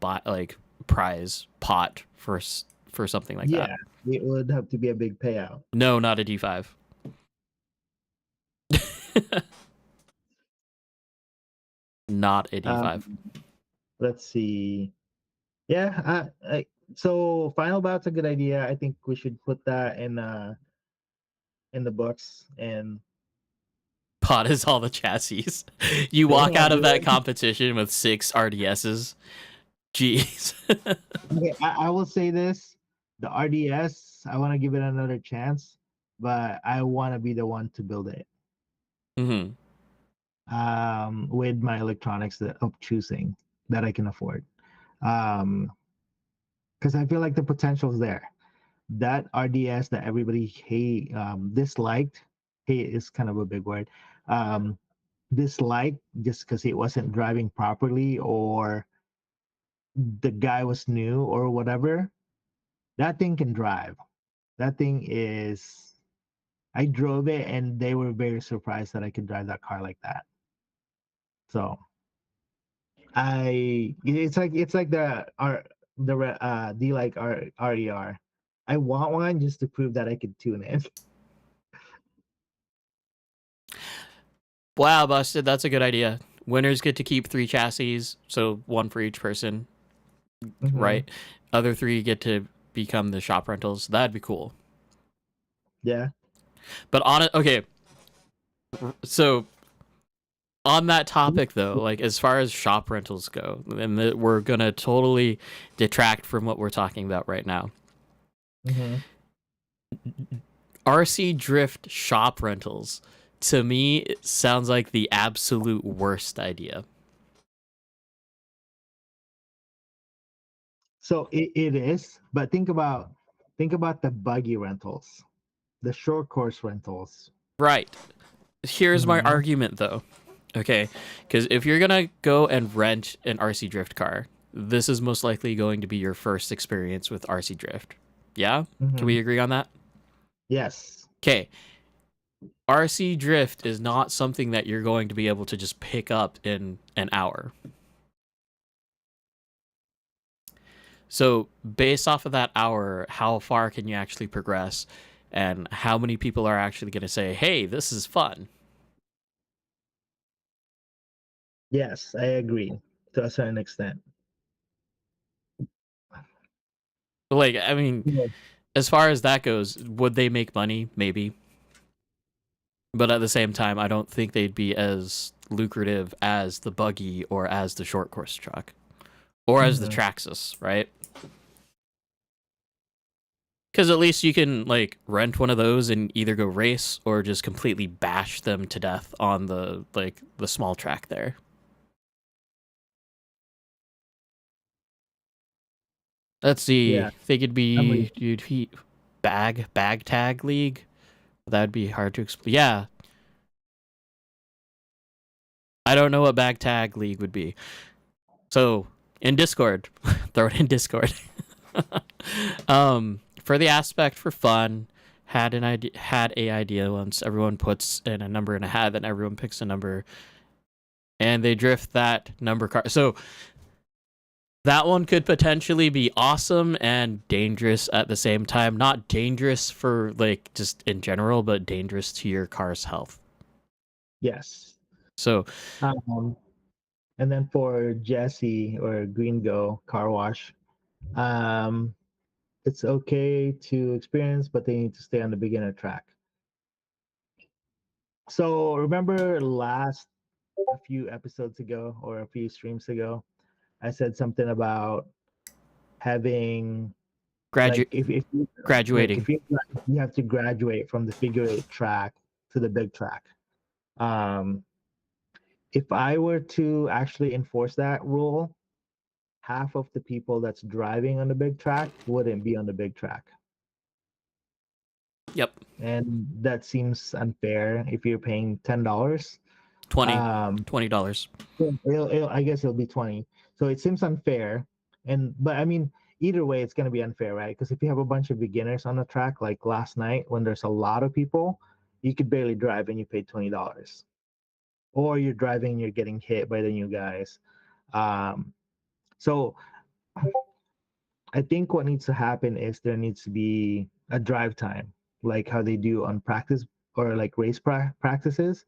prize pot for something like that. Yeah, it would have to be a big payout. No, not a D5. Not 85. Let's see. Yeah, so final bout's a good idea. I think we should put that in the books. And Pot is all the chassis. You walk yeah, out of that dude. competition with 6 RDSs. Jeez. Okay, I will say this: the RDS, I want to give it another chance, but I want to be the one to build it. Hmm. With my electronics of choosing that I can afford. Because I feel like the potential's there. That RDS that everybody disliked, hate is kind of a big word, um, disliked just because it wasn't driving properly or the guy was new or whatever. That thing can drive. That thing is. I drove it and they were very surprised that I could drive that car like that. So it's like the like RER. I want one just to prove that I could tune it. Wow, Busted. That's a good idea. Winners get to keep 3 chassis, so 1 for each person, Mm-hmm. right? Other 3 get to become the shop rentals. That'd be cool. Yeah. But on it, okay. So on that topic though, like as far as shop rentals go, and we're gonna totally detract from what we're talking about right now. Mm-hmm. RC Drift shop rentals, to me, it sounds like the absolute worst idea. So it is, but think about the buggy rentals, the short course rentals. Right. Here's my Mm-hmm. argument though. Okay, because if you're gonna go and rent an RC Drift car, this is most likely going to be your first experience with RC Drift. Yeah? Can Mm-hmm. we agree on that? Yes. Okay. RC Drift is not something that you're going to be able to just pick up in an hour. So, based off of that hour, how far can you actually progress? And how many people are actually going to say, hey, this is fun? Yes, I agree to a certain extent. Like, I mean, Yeah. as far as that goes, would they make money? Maybe. But at the same time, I don't think they'd be as lucrative as the buggy or as the short course truck or as the Mm-hmm. Traxxas, right? Because at least you can like rent one of those and either go race or just completely bash them to death on the small track there. Let's Yeah, see. They could I'm with be you'd bag tag league. That'd be hard to explain. Yeah, I don't know what bag tag league would be. So in Discord, throw it in Discord. For the aspect for fun, had a idea once. Everyone puts in a number in a hat, then everyone picks a number, and they drift that number car. So that one could potentially be awesome and dangerous at the same time. Not dangerous for like just in general, but dangerous to your car's health. yes. So Um, and then for Jesse or Gringo Car Wash, um, it's okay to experience, but they need to stay on the beginner track. So remember a few episodes ago or a few streams ago, I said something about having like graduate if you like graduating. if you have to graduate from the figure eight track to the big track. Um, if I were to actually enforce that rule, half of the people that's driving on the big track wouldn't be on the big track. Yep. And that seems unfair if you're paying $10. 20 Um, $20. I guess it'll be 20. So it seems unfair. But I mean, either way, it's going to be unfair, right? Because if you have a bunch of beginners on the track, like last night when there's a lot of people, you could barely drive and you paid $20. Or you're driving and you're getting hit by the new guys. So I think what needs to happen is there needs to be a drive time, like how they do on practice or like race practices.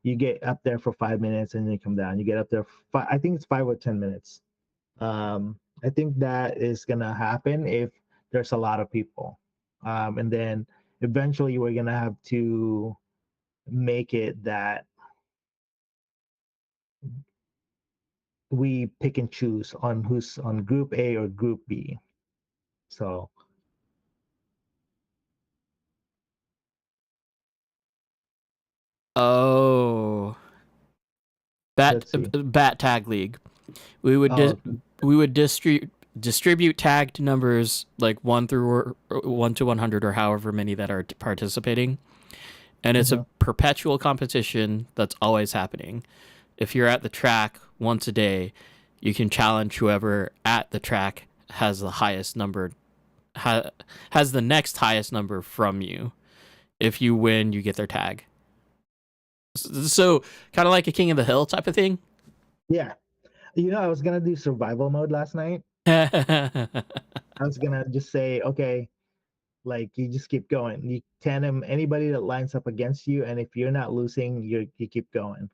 You get up there for 5 minutes and then you come down. You get up there, I think it's 5 or 10 minutes. I think that is gonna happen if there's a lot of people, and then eventually we're gonna have to make it that we pick and choose on who's on group A or group B. So Oh, let's see. bat tag league. We would Oh, we would distribute tagged numbers like 1 through 1 to 100 or however many that are participating, and it's a perpetual competition that's always happening. If you're at the track once a day, you can challenge whoever at the track has the highest number, has the next highest number from you. If you win, you get their tag. So kind of like a King of the Hill type of thing. yeah. I was gonna do survival mode last night. I was gonna just say, okay, like you just keep going. You tandem anybody that lines up against you, and if you're not losing, you keep going.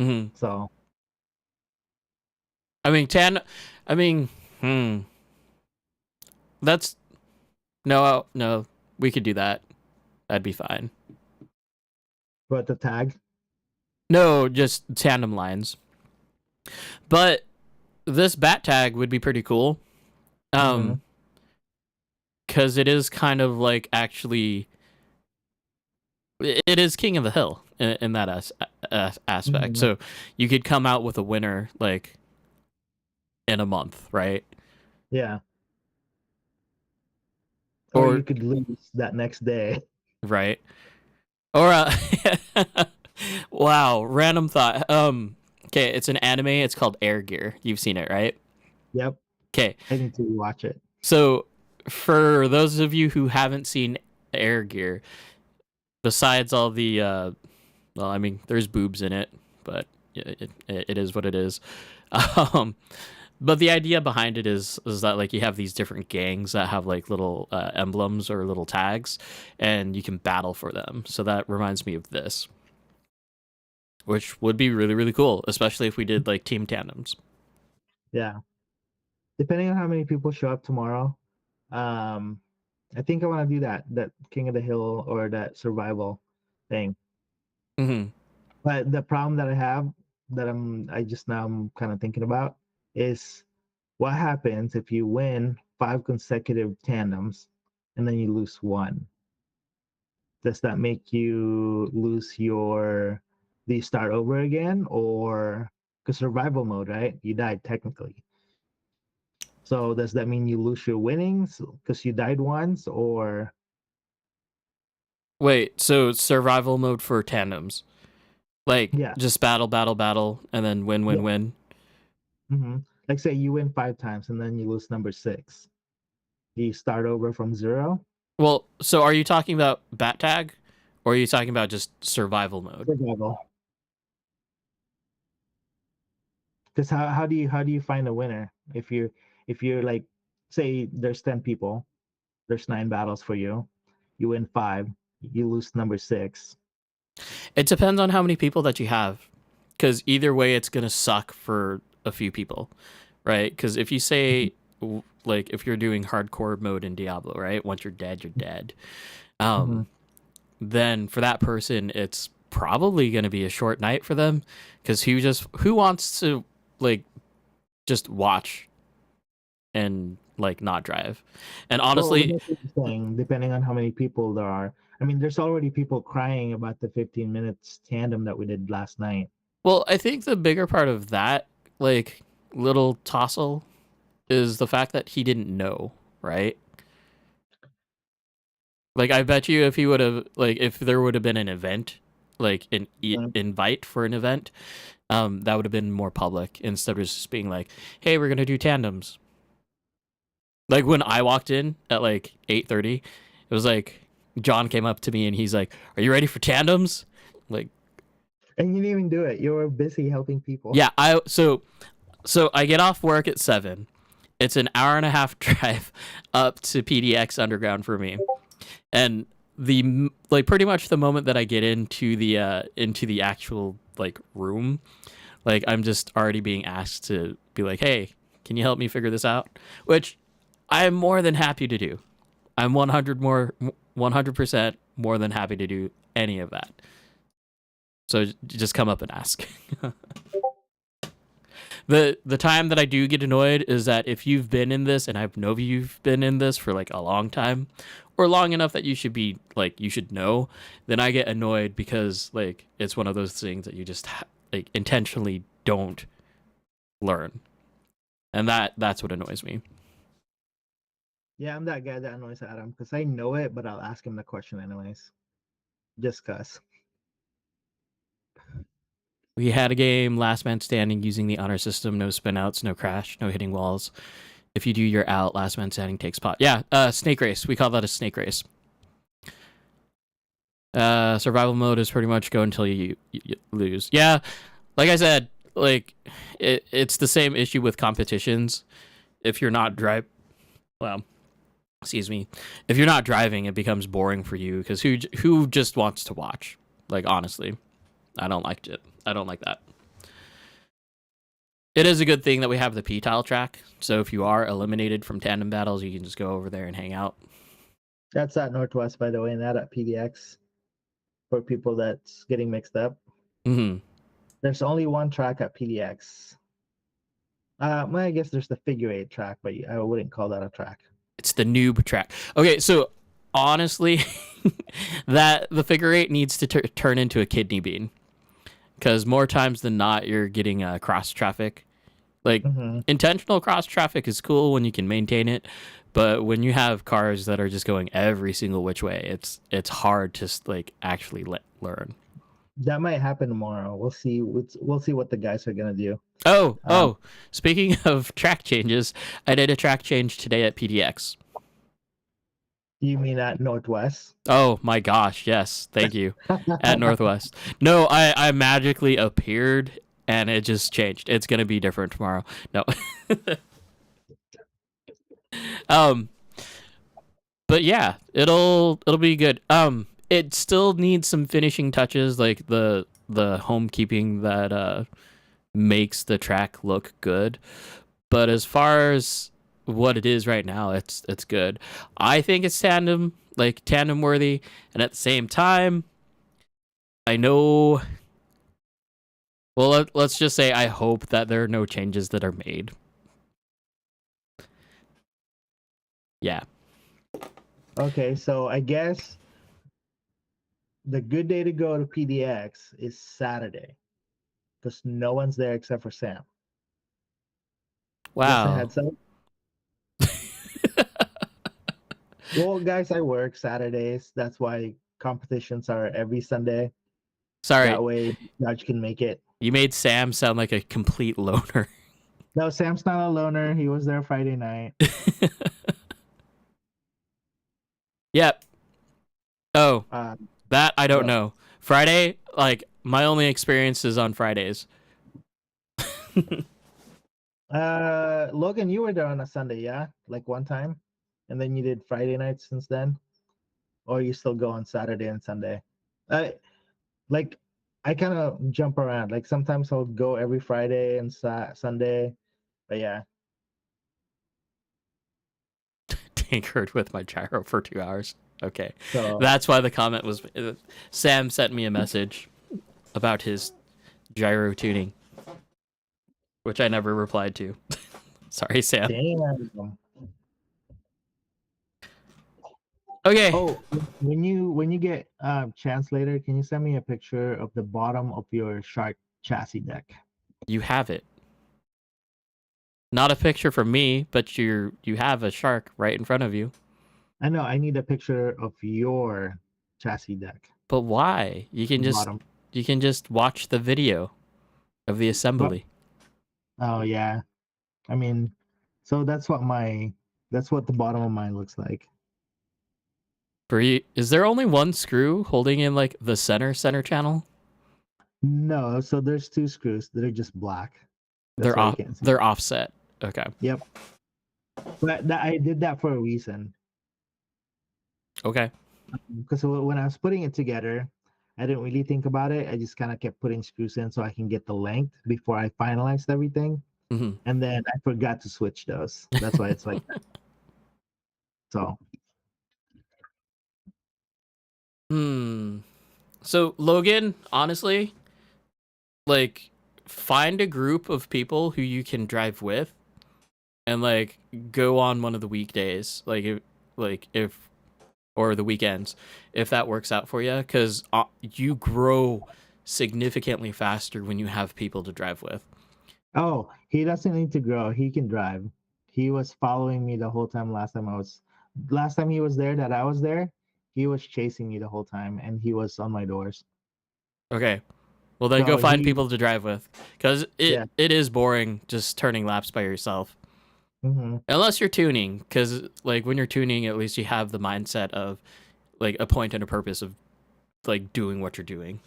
Mm-hmm. So I mean, I mean, that's no. We could do that. That'd be fine. but the tag. No, just tandem lines. But this bat tag would be pretty cool. Because it is kind of like actually, it is King of the Hill in that aspect. So you could come out with a winner like in a month, right? Yeah. Or you could lose that next day. Right. Or wow, random thought. Okay, it's an anime. It's called Air Gear. You've seen it, right? Yep. Okay. I need to watch it. So, for those of you who haven't seen Air Gear, besides all the, well, I mean, there's boobs in it, but it is what it is. But the idea behind it is that like you have these different gangs that have like little emblems or little tags, and you can battle for them. So that reminds me of this, which would be really, really cool, especially if we did like team tandems. Yeah. Depending on how many people show up tomorrow, I think I want to do that King of the Hill or that survival thing. Mm-hmm. But the problem that I have that I'm kind of thinking about is what happens if you win 5 consecutive tandems and then you lose one? Does that make you lose do you start over again, or because survival mode, right? You died technically. So does that mean you lose your winnings because you died once, or Wait, so survival mode for tandems, like just battle, and then win. Mm-hmm. Like say you win 5 times and then you lose number 6. Do you start over from 0? Well, so are you talking about bat tag, or are you talking about just survival mode? Survival. Because how do you find a winner if you're like, say there's 10 people, there's 9 battles for you, you win 5, you lose number 6. It depends on how many people that you have, because either way, it's gonna suck for a few people, right? Because if you say like if you're doing hardcore mode in Diablo, right? Once you're dead. Then for that person, it's probably gonna be a short night for them, because who wants to like just watch and like not drive? And honestly, depending on how many people there are. I mean, there's already people crying about the 15 minutes tandem that we did last night. Well, I think the bigger part of that, like, little tossle is the fact that he didn't know, right? Like, I bet you if he would have, like, if there would have been an event, like an invite for an event, that would have been more public instead of just being like, hey, we're going to do tandems. Like, when I walked in at like 8:30, it was like, John came up to me and he's like, are you ready for tandems? Like, and you didn't even do it. You were busy helping people. Yeah, so I get off work at 7. It's an hour and a half drive up to PDX Underground for me. And like pretty much the moment that I get into the actual like room, like I'm just already being asked to be like, hey, can you help me figure this out? Which I'm more than happy to do. I'm 100% more than happy to do any of that. So just come up and ask. The time that I do get annoyed is that if you've been in this, and I know you've been in this for like a long time, or long enough that you should know, then I get annoyed because like it's one of those things that you just like intentionally don't learn, and that's what annoys me. Yeah, I'm that guy that annoys Adam because I know it, but I'll ask him the question anyways, just cause. We had a game, Last Man Standing, using the honor system, no spin outs, no crash, no hitting walls. If you do, you're out. Last Man Standing takes pot. Yeah, snake race. We call that a snake race. Survival mode is pretty much go until you lose. Yeah, like I said, like it's the same issue with competitions. If you're not excuse me, if you're not driving, it becomes boring for you because who just wants to watch? Like honestly, I don't like it. I don't like that. It is a good thing that we have the P-tile track, so if you are eliminated from tandem battles, you can just go over there and hang out. That's at Northwest, by the way, and that at PDX for people that's getting mixed up. Mm-hmm. There's only one track at PDX. Well, I guess there's the figure 8 track, but I wouldn't call that a track. It's the noob track. Okay, so honestly, that the figure 8 needs to turn into a kidney bean. Because more times than not, you're getting cross traffic. Like intentional cross traffic is cool when you can maintain it, but when you have cars that are just going every single which way, it's hard to like actually learn. That might happen tomorrow. We'll see. We'll see what the guys are gonna do. Oh! Speaking of track changes, I did a track change today at PDX. You mean at Northwest? Oh my gosh, yes. Thank you. At Northwest. No, I magically appeared and it just changed. It's going to be different tomorrow. No. But yeah, it'll be good. It still needs some finishing touches like the homekeeping that makes the track look good. But as far as what it is right now, it's good. I think it's tandem worthy, and at the same time, I know. Well, let's just say I hope that there are no changes that are made. Yeah. Okay, so I guess the good day to go to PDX is Saturday, because no one's there except for Sam. Wow. Just a heads up. Well, guys, I work Saturdays. That's why competitions are every Sunday. Sorry. That way, Judge can make it. You made Sam sound like a complete loner. No, Sam's not a loner. He was there Friday night. Yep. Oh, that I don't know. Friday, like my only experience is on Fridays. Logan, you were there on a Sunday, yeah? Like one time? And then you did Friday nights since then? Or you still go on Saturday and Sunday? I kind of jump around. Like sometimes I'll go every Friday and Sunday. But yeah. Tinkered with my gyro for 2 hours. Okay. So, that's why the comment was Sam sent me a message about his gyro tuning, which I never replied to. Sorry, Sam. damn. Okay. Oh, when you get a chance later, can you send me a picture of the bottom of your Shark chassis deck? You have it. Not a picture from me, but you have a shark right in front of you. I know. I need a picture of your chassis deck. But why? You can just watch the video of the assembly. Oh yeah. I mean, so that's what the bottom of mine looks like. For you, is there only one screw holding in like the center channel? No, so there's 2 screws that are just black. They're offset. Okay. Yep. But I did that for a reason. Okay. because when I was putting it together, I didn't really think about it. I just kind of kept putting screws in so I can get the length before I finalized everything. Mhm. And then I forgot to switch those. That's why it's like that. So, Hmm. So Logan, honestly, like find a group of people who you can drive with and like go on one of the weekdays, like if or the weekends, if that works out for you, because you grow significantly faster when you have people to drive with. oh, he doesn't need to grow. He can drive. He was following me the whole time last time he was there that I was there, he was chasing me the whole time and he was on my doors. Okay, well then go So find he, people to drive with, because yeah. it is boring just turning laps by yourself. Hmm. Unless you're tuning, because like when you're tuning, at least you have the mindset of like a point and a purpose of like doing what you're doing.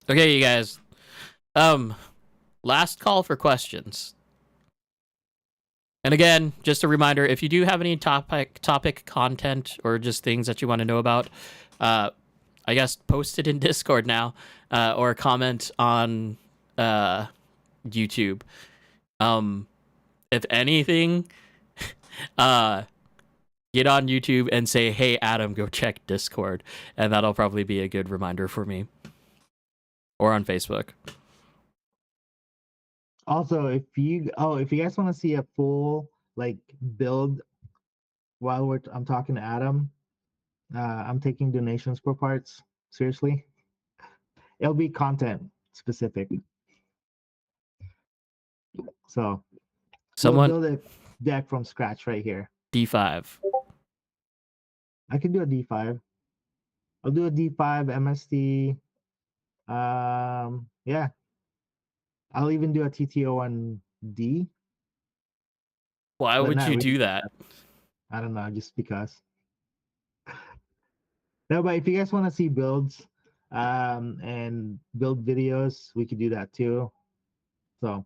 Okay, you guys. Last call for questions. And again, just a reminder: if you do have any topic content or just things that you want to know about, uh, I guess post it in Discord now, or comment on YouTube. Um, if anything, uh, get on YouTube and say, "Hey, Adam, go check Discord," and that'll probably be a good reminder for me. Or on Facebook. Also, if you guys want to see a full like build while I'm talking to Adam, I'm taking donations for parts. Seriously, it'll be content specific. So we'll Someone build a deck from scratch right here. D5. I can do a D5. I'll do a D5 MST. Yeah, I'll even do a TTO on D, Why but would not you really. do that? I don't know, just because. No, but if you guys want to see builds, and build videos, we could do that too. So,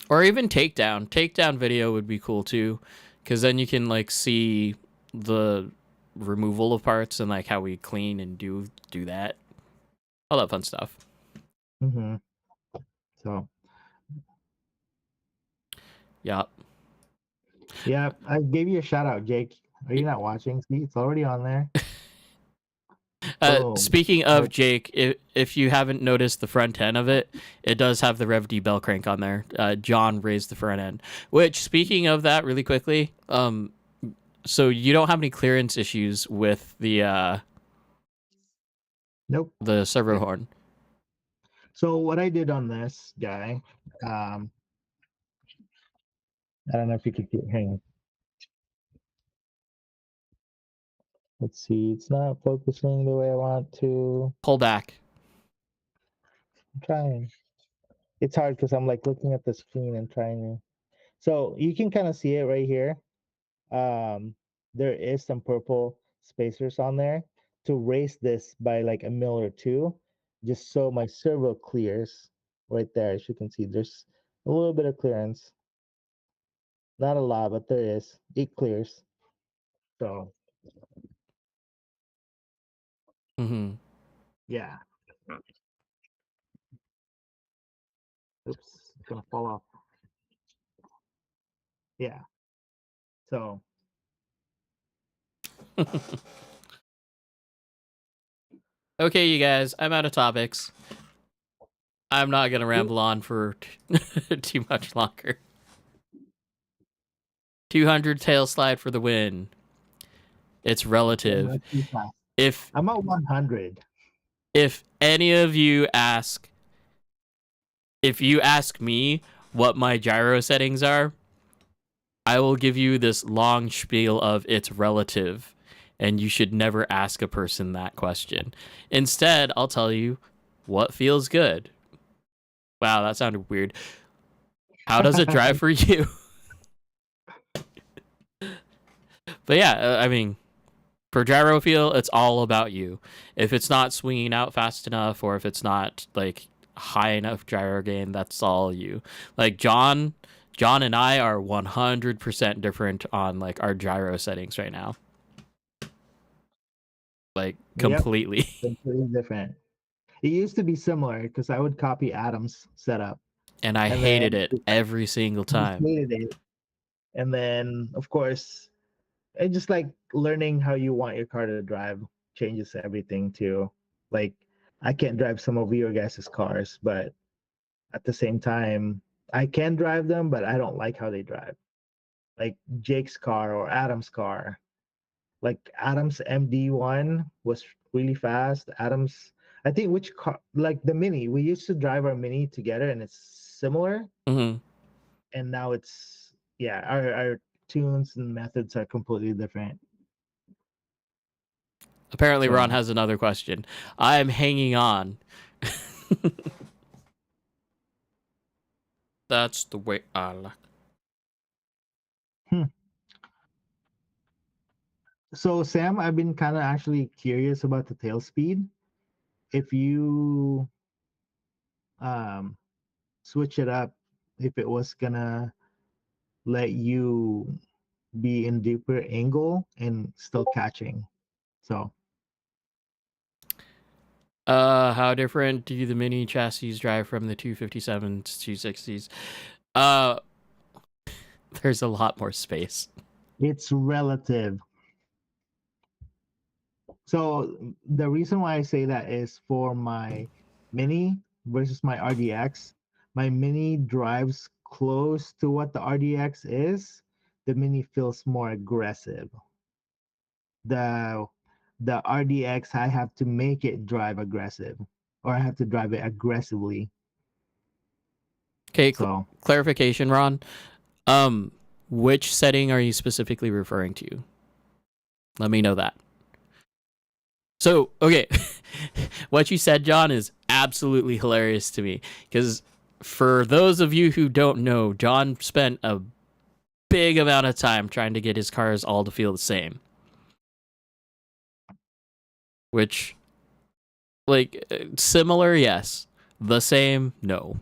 Or even takedown. Takedown video would be cool too, because then you can like see the removal of parts and like how we clean and do that. All that fun stuff. hmm so Yeah. yeah, I gave you a shout out, Jake. Are you not watching? See, it's already on there. Boom. Speaking of Right. Jake, if you haven't noticed the front end of it, it does have the Rev D bell crank on there. John raised the front end. Which, speaking of that, really quickly, so you don't have any clearance issues with Nope. the servo horn. So what I did on this guy, um, I don't know if you could hang on. Let's see, it's not focusing the way I want to. Pull back. I'm trying. It's hard because I'm like looking at the screen and trying to. So you can kind of see it right here. Um, there is some purple spacers on there to raise this by like a mil or two, just so my servo clears right there. As you can see, there's a little bit of clearance. Not a lot, but there is. It clears. So Mm-hmm. yeah. Oops, it's gonna fall off. Yeah. So Okay, you guys, I'm out of topics. I'm not gonna ramble on for too much longer. 200 tail slide for the win. It's relative. that's too fast. If I'm at 100. if any of you ask, if you ask me what my gyro settings are, I will give you this long spiel of it's relative, and you should never ask a person that question. Instead, I'll tell you what feels good. Wow, that sounded weird. How does it drive for you? But yeah, I mean, for gyro feel, it's all about you. If it's not swinging out fast enough, or if it's not like high enough gyro gain, that's all you. Like John and I are 100% different on like our gyro settings right now. Like completely. Yep, completely different. It used to be similar because I would copy Adam's setup. And I hated it every single time. Hated it. And then, of course, it's just like learning how you want your car to drive changes everything too. Like, I can't drive some of your guys' cars, but at the same time, I can drive them, but I don't like how they drive. Like Jake's car or Adam's car. Like Adam's MD1 was really fast. Adam's, I think which car, like the Mini, we used to drive our Mini together and it's similar. Mm-hmm. And now it's, yeah, our tunes and methods are completely different. Apparently, Ron has another question. I'm hanging on. That's the way I like. So Sam, I've been kind of actually curious about the tail speed. If you um switch it up, if it was gonna let you be in deeper angle and still catching. So How different do the Mini chassis drive from the 257s, 260s? There's a lot more space. it's relative. So the reason why I say that is for my Mini versus my RDX. My Mini drives close to what the RDX is. The Mini feels more aggressive. The the RDX, I have to make it drive aggressive, or I have to drive it aggressively. Okay, So clarification, Ron. Which setting are you specifically referring to? Let me know that. So, okay, what you said, John, is absolutely hilarious to me because for those of you who don't know, John spent a big amount of time trying to get his cars all to feel the same. Which, like, similar, yes. The same, no.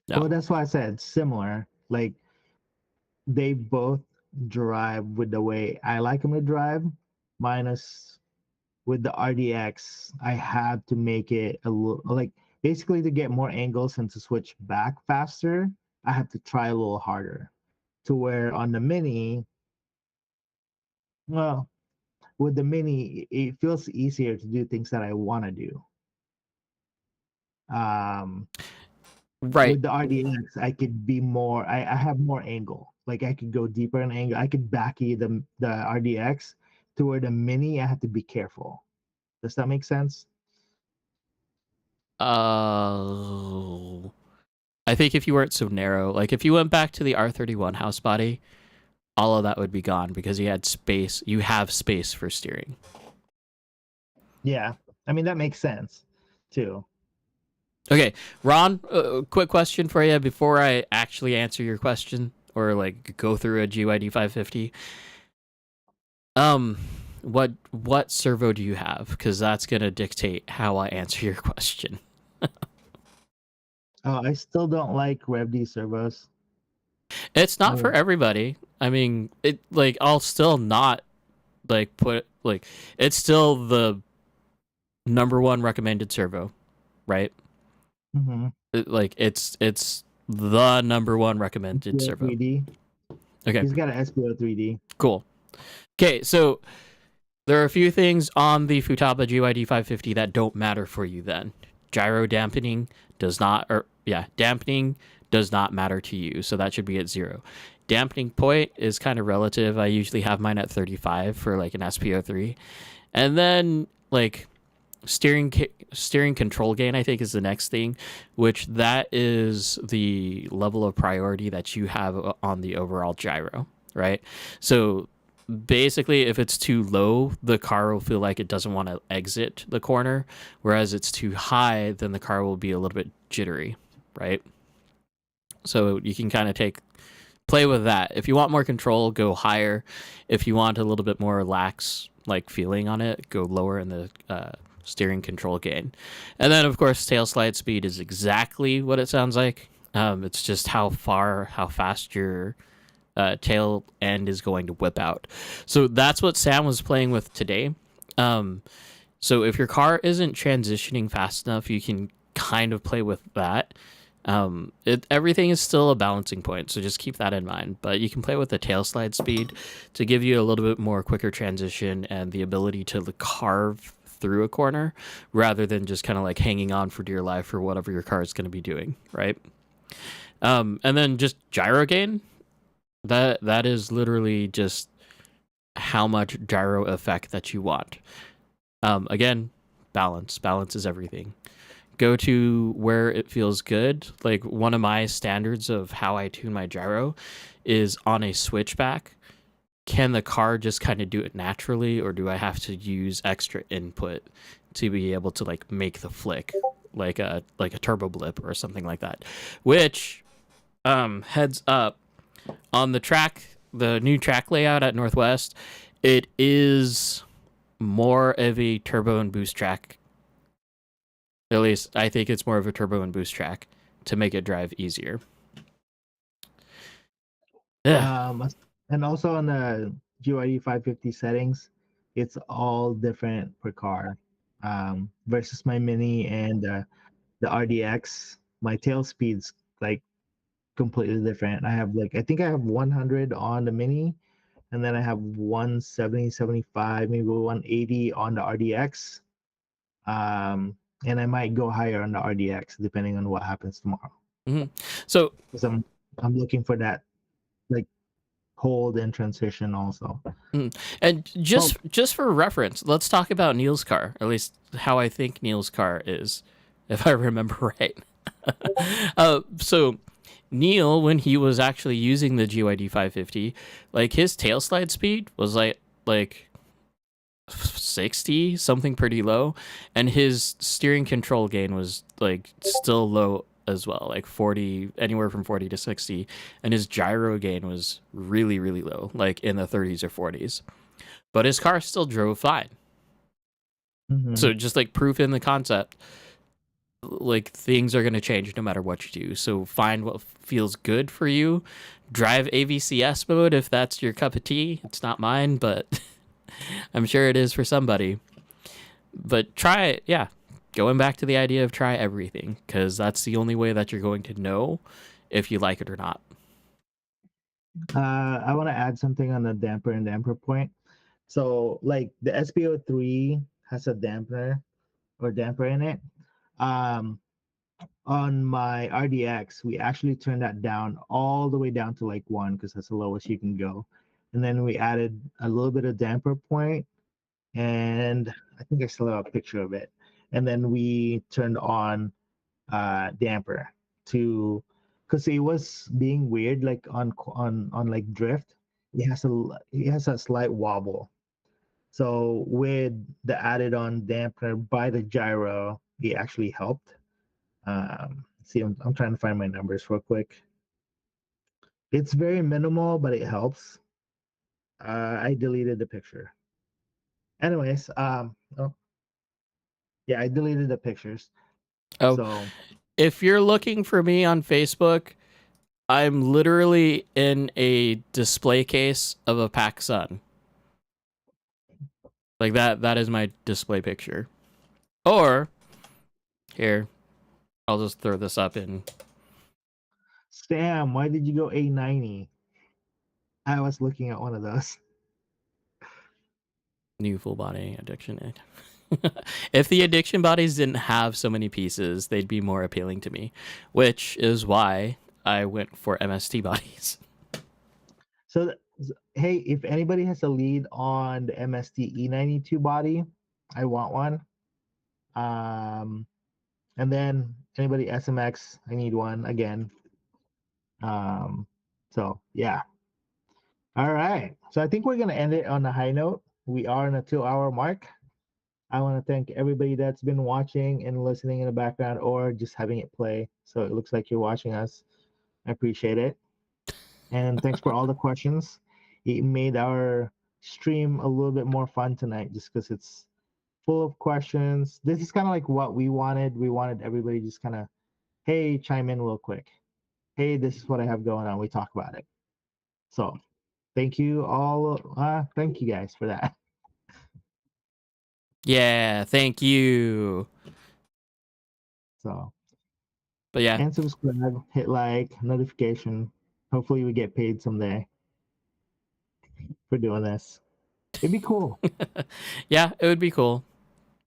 well, that's why I said similar. Like they both drive with the way I like them to drive, minus with the RDX, I have to make it a little like basically to get more angles and to switch back faster, I have to try a little harder. To where on the Mini, well, with the Mini, it feels easier to do things that I want to do. Um, Right. With the RDX, I could be more. I have more angle. Like I could go deeper in angle. I could backy the RDX to where the Mini, I have to be careful. Does that make sense? I think if you weren't so narrow, like if you went back to the R31 house body, all of that would be gone because you had space. You have space for steering. Yeah, I mean that makes sense too. Okay, Ron, quick question for you before I actually answer your question or like go through a GYD 550. What servo do you have? Because that's gonna dictate how I answer your question. Oh, I still don't like RevD servos. It's not for everybody. I mean, it like I'll still not like put like it's still the number one recommended servo, right? Mm-hmm. It's the number one recommended servo. 3D. Okay, He's got an SPO 3D. cool. Okay, so there are a few things on the Futaba GYD 550 that don't matter for you then. Gyro dampening does not, dampening does not matter to you, so that should be at 0. Dampening point is kind of relative. I usually have mine at 35 for like an SPO3. And then like steering control gain, I think, is the next thing, which that is the level of priority that you have on the overall gyro, right? So basically if it's too low, the car will feel like it doesn't want to exit the corner, whereas it's too high, then the car will be a little bit jittery, right? So you can kind of play with that. If you want more control, go higher. If you want a little bit more lax like feeling on it, go lower in the steering control gain. And then of course tail slide speed is exactly what it sounds like. It's just how fast your tail end is going to whip out. So that's what Sam was playing with today. So if your car isn't transitioning fast enough, you can kind of play with that. Everything is still a balancing point, so just keep that in mind. But you can play with the tail slide speed to give you a little bit more quicker transition and the ability to carve through a corner rather than just kind of like hanging on for dear life for whatever your car is going to be doing, right? And then just gyro gain. That is literally just how much gyro effect that you want. Again, balance. Balance is everything. Go to where it feels good. Like one of my standards of how I tune my gyro is on a switchback. Can the car just kind of do it naturally, or do I have to use extra input to be able to like make the flick, like a turbo blip or something like that? Which, heads up, on the track, the new track layout at Northwest, it is more of a turbo and boost track. At least I think it's more of a turbo and boost track to make it drive easier. Yeah. And also on the GYD 550 settings, it's all different per car. Versus my Mini and the RDX, my tail speed's like completely different. I think I have 100 on the Mini, and then I have 170, 75, maybe 180 on the RDX. And I might go higher on the RDX depending on what happens tomorrow. Mm-hmm. So, because I'm looking for that like hold and transition also. and just for reference, let's talk about Neil's car. At least how I think Neil's car is, if I remember right. So Neil, when he was actually using the GYD 550, like his tail slide speed was like 60, something pretty low, and his steering control gain was like still low as well, like 40, anywhere from 40 to 60, and his gyro gain was really really low, like in the 30s or 40s. But his car still drove fine. Mm-hmm. So just like proof in the concept, like things are going to change no matter what you do. So find what feels good for you. Drive AVCS mode if that's your cup of tea. It's not mine, but I'm sure it is for somebody. But try it. Yeah. Going back to the idea of try everything, because that's the only way that you're going to know if you like it or not. I want to add something on the damper and damper point. So like the SPO3 has a damper in it. On my RDX, we actually turned that down all the way down to like 1 because that's the lowest you can go. And then we added a little bit of damper point, and I think I still have a picture of it. And then we turned on damper to, because it was being weird, like on like drift. It has a slight wobble. So with the added on dampener by the gyro, it actually helped. See, I'm trying to find my numbers real quick. It's very minimal, but it helps. I deleted the picture. Anyways, oh, yeah, I deleted the pictures. Oh, So if you're looking for me on Facebook, I'm literally in a display case of a PacSun. Like that is my display picture. Or here, I'll just throw this up in. Sam, why did you go A90? I was looking at one of those. New full body addiction. If the addiction bodies didn't have so many pieces, they'd be more appealing to me, which is why I went for MST bodies. So, hey, if anybody has a lead on the MST E92 body, I want one. And then anybody SMX, I need one again. So yeah. All right. So I think we're gonna end it on a high note. We are on a 2-hour mark. I want to thank everybody that's been watching and listening in the background or just having it play. So it looks like you're watching us. I appreciate it. And thanks for all the questions. It made our stream a little bit more fun tonight just because it's full of questions. This is kind of like what we wanted. We wanted everybody just kind of, hey, chime in real quick. hey, this is what I have going on. We talk about it. So thank you all. Thank you guys for that. Yeah, thank you. So, but yeah, and subscribe, hit like, notification. Hopefully, we get paid someday for doing this. It'd be cool. yeah, it would be cool.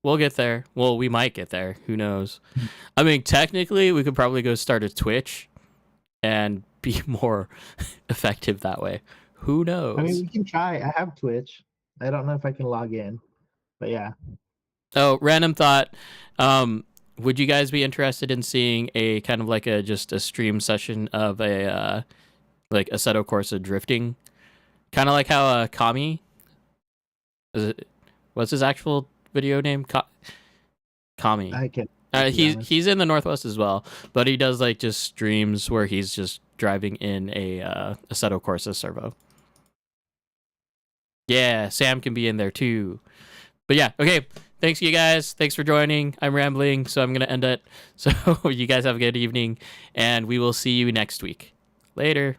We'll get there. Well, we might get there. Who knows? I mean, technically, we could probably go start a Twitch and be more effective that way. Who knows? I mean, we can try. I have Twitch. I don't know if I can log in, but yeah. Oh, random thought. Would you guys be interested in seeing a kind of like just a stream session of a like Assetto Corsa drifting? Kind of like how Kami what's his actual video name? Kami. I can. He's in the Northwest as well, but he does like just streams where he's just driving in a Assetto Corsa servo. Yeah, Sam can be in there too. But yeah, okay. Thanks, you guys. Thanks for joining. I'm rambling, so I'm going to end it. So you guys have a good evening, and we will see you next week. Later.